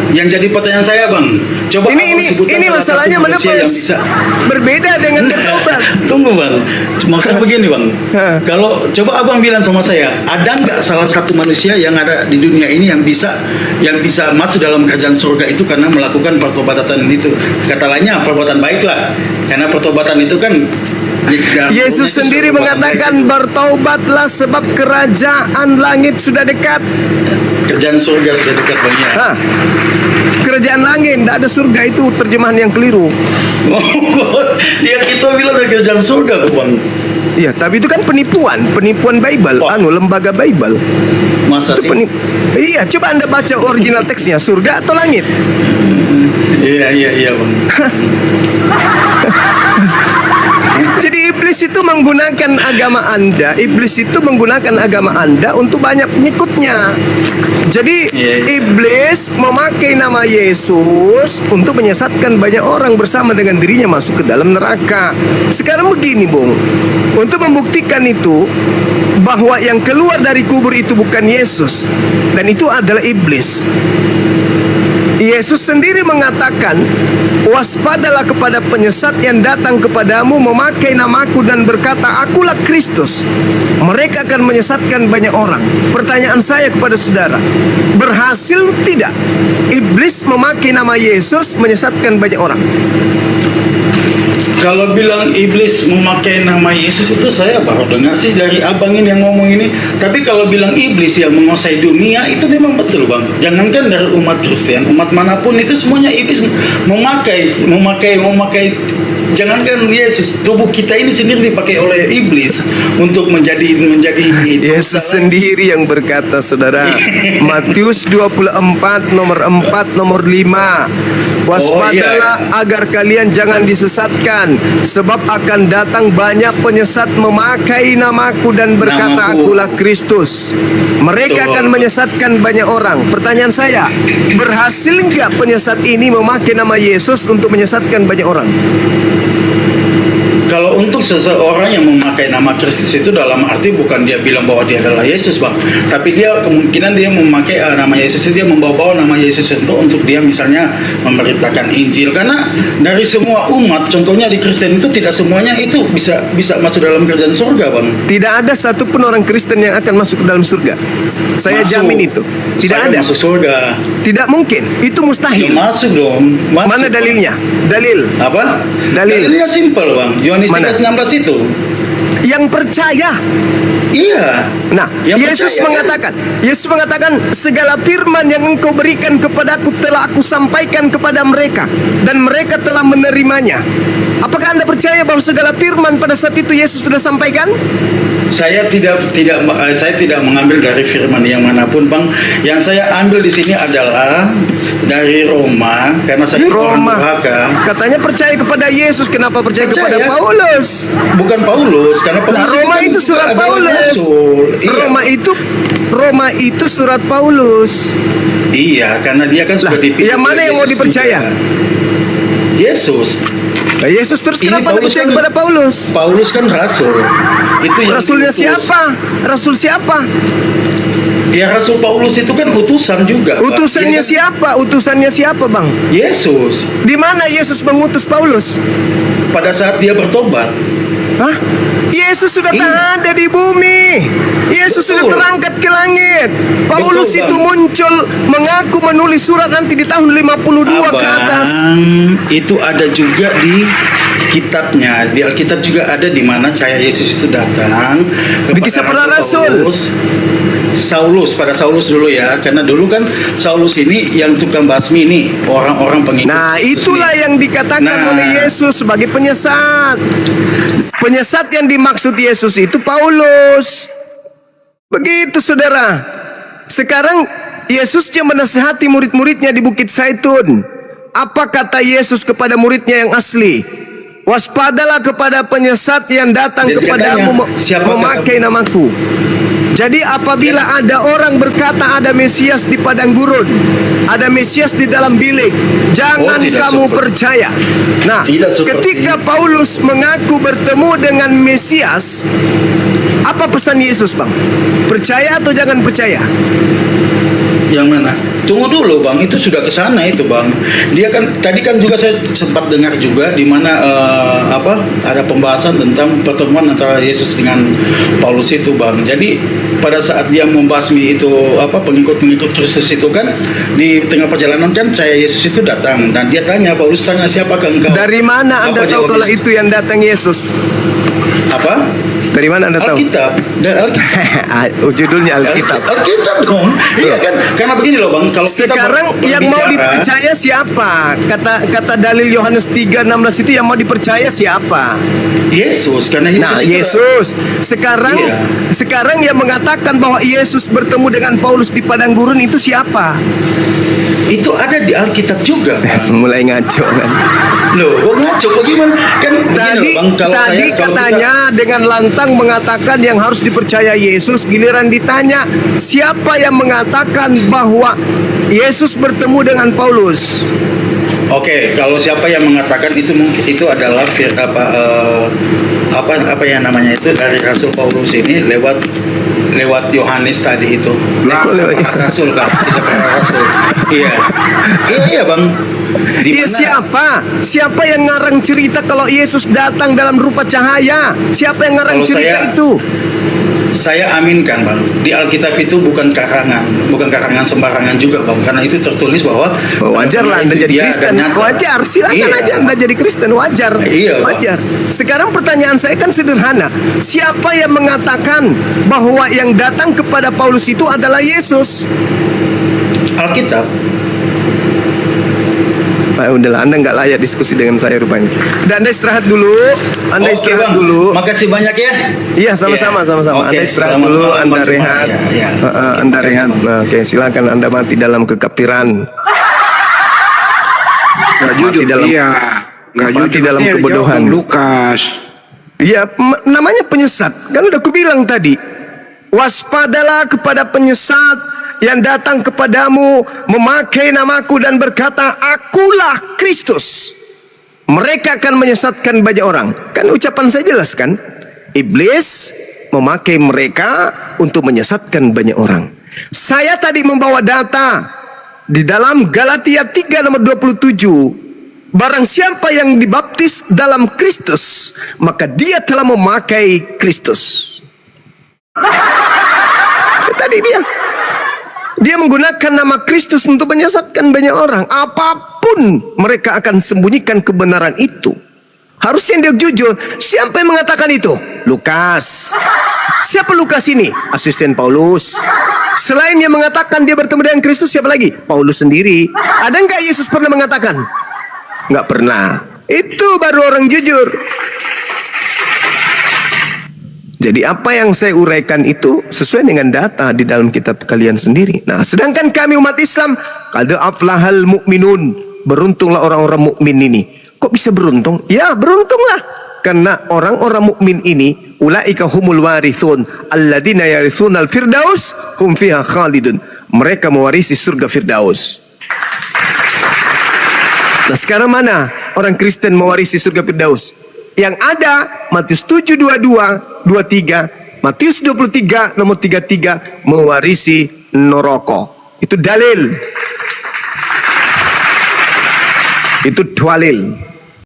Yang jadi pertanyaan saya Bang, coba Abang sebutkan Ini salah satu masalahnya manusia yang menebus. bisa. Berbeda dengan bertobat. Tunggu Bang, maksud begini Bang, kalau coba Abang bilang sama saya, ada nggak salah satu manusia yang ada di dunia ini yang bisa masuk dalam kerajaan surga itu karena melakukan pertobatan itu? Kata lainnya perbuatan baik lah, karena pertobatan itu kan Yesus sendiri mengatakan, bertobatlah sebab kerajaan langit sudah dekat. kerjaan surga sudah dekat Bang ya. Hah? Kerajaan langit, tidak ada surga, itu terjemahan yang keliru. Dia kita bilang ada kerjaan surga kok Bang. Iya, tapi itu kan penipuan Bible, lembaga Bible. Masa Itu sih? Iya, coba Anda baca original teksnya, surga atau langit? Iya Bang. Jadi iblis itu menggunakan agama Anda, untuk banyak pengikutnya. Jadi iblis memakai nama Yesus untuk menyesatkan banyak orang bersama dengan dirinya masuk ke dalam neraka. Sekarang begini, Bung. Untuk membuktikan itu, bahwa yang keluar dari kubur itu bukan Yesus, dan itu adalah iblis. Yesus sendiri mengatakan, waspadalah kepada penyesat yang datang kepadamu memakai namaku dan berkata, akulah Kristus. Mereka akan menyesatkan banyak orang. Pertanyaan saya kepada saudara, berhasil tidak iblis memakai nama Yesus menyesatkan banyak orang? Kalau bilang iblis memakai nama Yesus itu saya baru dengar sih dari abang ini yang ngomong ini. Tapi kalau bilang iblis yang menguasai dunia itu memang betul bang. Jangankan dari umat Kristen, umat manapun itu semuanya iblis memakai. Jangankan Yesus, tubuh kita ini sendiri dipakai oleh iblis untuk menjadi Yesus sendiri yang berkata, saudara. Matius 24 nomor 4 nomor 5. Waspadalah agar kalian jangan disesatkan, sebab akan datang banyak penyesat memakai namaku dan berkata, akulah Kristus. Mereka akan menyesatkan banyak orang. Pertanyaan saya, berhasil nggak penyesat ini memakai nama Yesus untuk menyesatkan banyak orang? Kalau untuk seseorang yang memakai nama Kristus itu dalam arti bukan dia bilang bahwa dia adalah Yesus bang, tapi dia kemungkinan dia memakai nama Yesus itu, dia membawa nama Yesus itu untuk dia misalnya memberitakan Injil. Karena dari semua umat, contohnya di Kristen itu tidak semuanya itu bisa masuk dalam kerajaan surga bang. Tidak ada satupun orang Kristen yang akan masuk ke dalam surga. Saya jamin itu. Tidak ada. Masuk surga. Tidak mungkin. Itu mustahil. Ya, masuk dong. Masuk, mana dalilnya? Dalil. Apa? Dalil. Dalilnya simpel bang. Yohanes Mana? 3:16 itu. Yang percaya. Iya. Nah, Yesus mengatakan, segala firman yang engkau berikan kepadaku telah aku sampaikan kepada mereka, dan mereka telah menerimanya. Apakah Anda percaya bahwa segala firman pada saat itu Yesus sudah sampaikan? Saya tidak mengambil dari firman yang manapun bang. Yang saya ambil di sini adalah dari Roma, karena saya orang durhaka. Katanya percaya kepada Yesus, kenapa percaya kepada Paulus? Bukan Paulus, karena Paulus Roma itu surat Paulus. Iya. Roma itu surat Paulus. Iya, karena dia kan sudah dipilih. Yang mana yang mau dipercaya? Yesus. Nah, Yesus terus kenapa percaya kepada Paulus? Paulus kan rasul. Itu yang rasulnya diutus. Siapa? Rasul siapa? Ya Rasul Paulus itu kan utusan juga. Utusannya siapa? Utusannya siapa bang? Yesus. Di mana Yesus mengutus Paulus? Pada saat dia bertobat. Hah? Yesus sudah tak ada di bumi. Yesus sudah terangkat ke langit. Paulus itu muncul mengaku menulis surat nanti di tahun 52 ke atas. Itu ada juga di kitabnya. Di Alkitab juga ada di mana cahaya Yesus itu datang. Di Kisah Para Rasul. Pada Saulus dulu ya, karena dulu kan Saulus ini yang tukang basmi ini, orang-orang pengikut. Nah, itulah yang dikatakan oleh Yesus sebagai penyesat. Penyesat yang dimaksud Yesus itu Paulus. Begitu saudara. Sekarang Yesus yang menasihati murid-muridnya di Bukit Zaitun. Apa kata Yesus kepada muridnya yang asli? Waspadalah kepada penyesat yang datang kepadamu memakai namaku. Jadi apabila ada orang berkata ada Mesias di padang gurun, ada Mesias di dalam bilik, jangan kamu percaya. Nah, ketika Paulus mengaku bertemu dengan Mesias, apa pesan Yesus bang? Percaya atau jangan percaya? Yang mana? Tunggu dulu bang, itu sudah ke sana itu bang. Dia kan tadi kan juga saya sempat dengar juga di mana ada pembahasan tentang pertemuan antara Yesus dengan Paulus itu bang. Jadi pada saat dia membasmi itu pengikut-pengikut Kristus itu kan di tengah perjalanan kan cahaya Yesus itu datang dan dia tanya, Paulus tanya, siapakah engkau? Dari mana Anda tahu kalau itu yang datang Yesus? Apa? Dari mana Anda tahu? Alkitab. Judulnya Alkitab. Alkitab dong. Iya kan? Karena begini loh bang, kalau sekarang yang mau dipercaya siapa? Kata dalil Yohanes 3:16 itu yang mau dipercaya siapa? Yesus, karena Yesus. Sekarang yang mengatakan bahwa Yesus bertemu dengan Paulus di padang gurun itu siapa? Itu ada di Alkitab juga. Mulai ngaco kan? Loh, kok ngaco? Bagaimana? Kan tadi katanya dengan lantang mengatakan yang harus dipercaya Yesus, giliran ditanya siapa yang mengatakan bahwa Yesus bertemu dengan Paulus? Oke, kalau siapa yang mengatakan itu adalah apa yang namanya itu dari Rasul Paulus ini lewat Yohanes tadi itu. Rasul kan, bisa Rasul. Iya bang. Siapa yang ngarang cerita kalau Yesus datang dalam rupa cahaya? Siapa yang ngarang cerita itu? saya aminkan Bang, di Alkitab itu bukan karangan sembarangan juga Bang, karena itu tertulis bahwa wajar lah Anda jadi Kristen, wajar, silakan aja Anda jadi Kristen, wajar, Iya, Bang. wajar. Sekarang pertanyaan saya kan sederhana, siapa yang mengatakan bahwa yang datang kepada Paulus itu adalah Yesus? Alkitab. Udahlah, Anda nggak layak diskusi dengan saya rupanya. Dan Anda istirahat dulu, Anda Oke, istirahat Bang. dulu. Makasih banyak ya. Iya, sama-sama, sama-sama. Oke, Anda istirahat selamat dulu, malam, Anda Bang Juma. rehat. Ya. Anda Makasih, rehat. Bang. Nah, oke, silakan Anda mati dalam kekafiran. Nggak jujur dalam, dia. Nggak mati jujur. dalam Mestinya kebodohan. dijawab, Lukas. Iya, namanya penyesat. Kan udah kubilang tadi. Waspadalah kepada penyesat yang datang kepadamu memakai namaku dan berkata, akulah Kristus. Mereka akan menyesatkan banyak orang. Kan ucapan saya jelas kan? Iblis memakai mereka untuk menyesatkan banyak orang. Saya tadi membawa data di dalam Galatia 3 nomor 27. Barang siapa yang dibaptis dalam Kristus, maka dia telah memakai Kristus. Tadi dia menggunakan nama Kristus untuk menyesatkan banyak orang. Apapun mereka akan sembunyikan kebenaran itu. Harusnya dia jujur. Siapa yang mengatakan itu? Lukas. Siapa Lukas ini? Asisten Paulus. Selain yang mengatakan dia bertemu dengan Kristus, siapa lagi? Paulus sendiri. Ada nggak Yesus pernah mengatakan? Nggak pernah. Itu baru orang jujur. Jadi apa yang saya uraikan itu sesuai dengan data di dalam kitab kalian sendiri. Nah, sedangkan kami umat Islam, qad aflahal mu'minun, beruntunglah orang-orang mukmin ini. Kok bisa beruntung? Ya, beruntunglah. Karena orang-orang mukmin ini, ulaika humul warithun alladzina yarithunal firdaus hum fiha khalidun. Mereka mewarisi surga Firdaus. Nah, sekarang mana orang Kristen mewarisi surga Firdaus? Yang ada Matius 7:22-23, Matius 23 nomor 33 mewarisi neraka. Itu dalil. Itu dalil.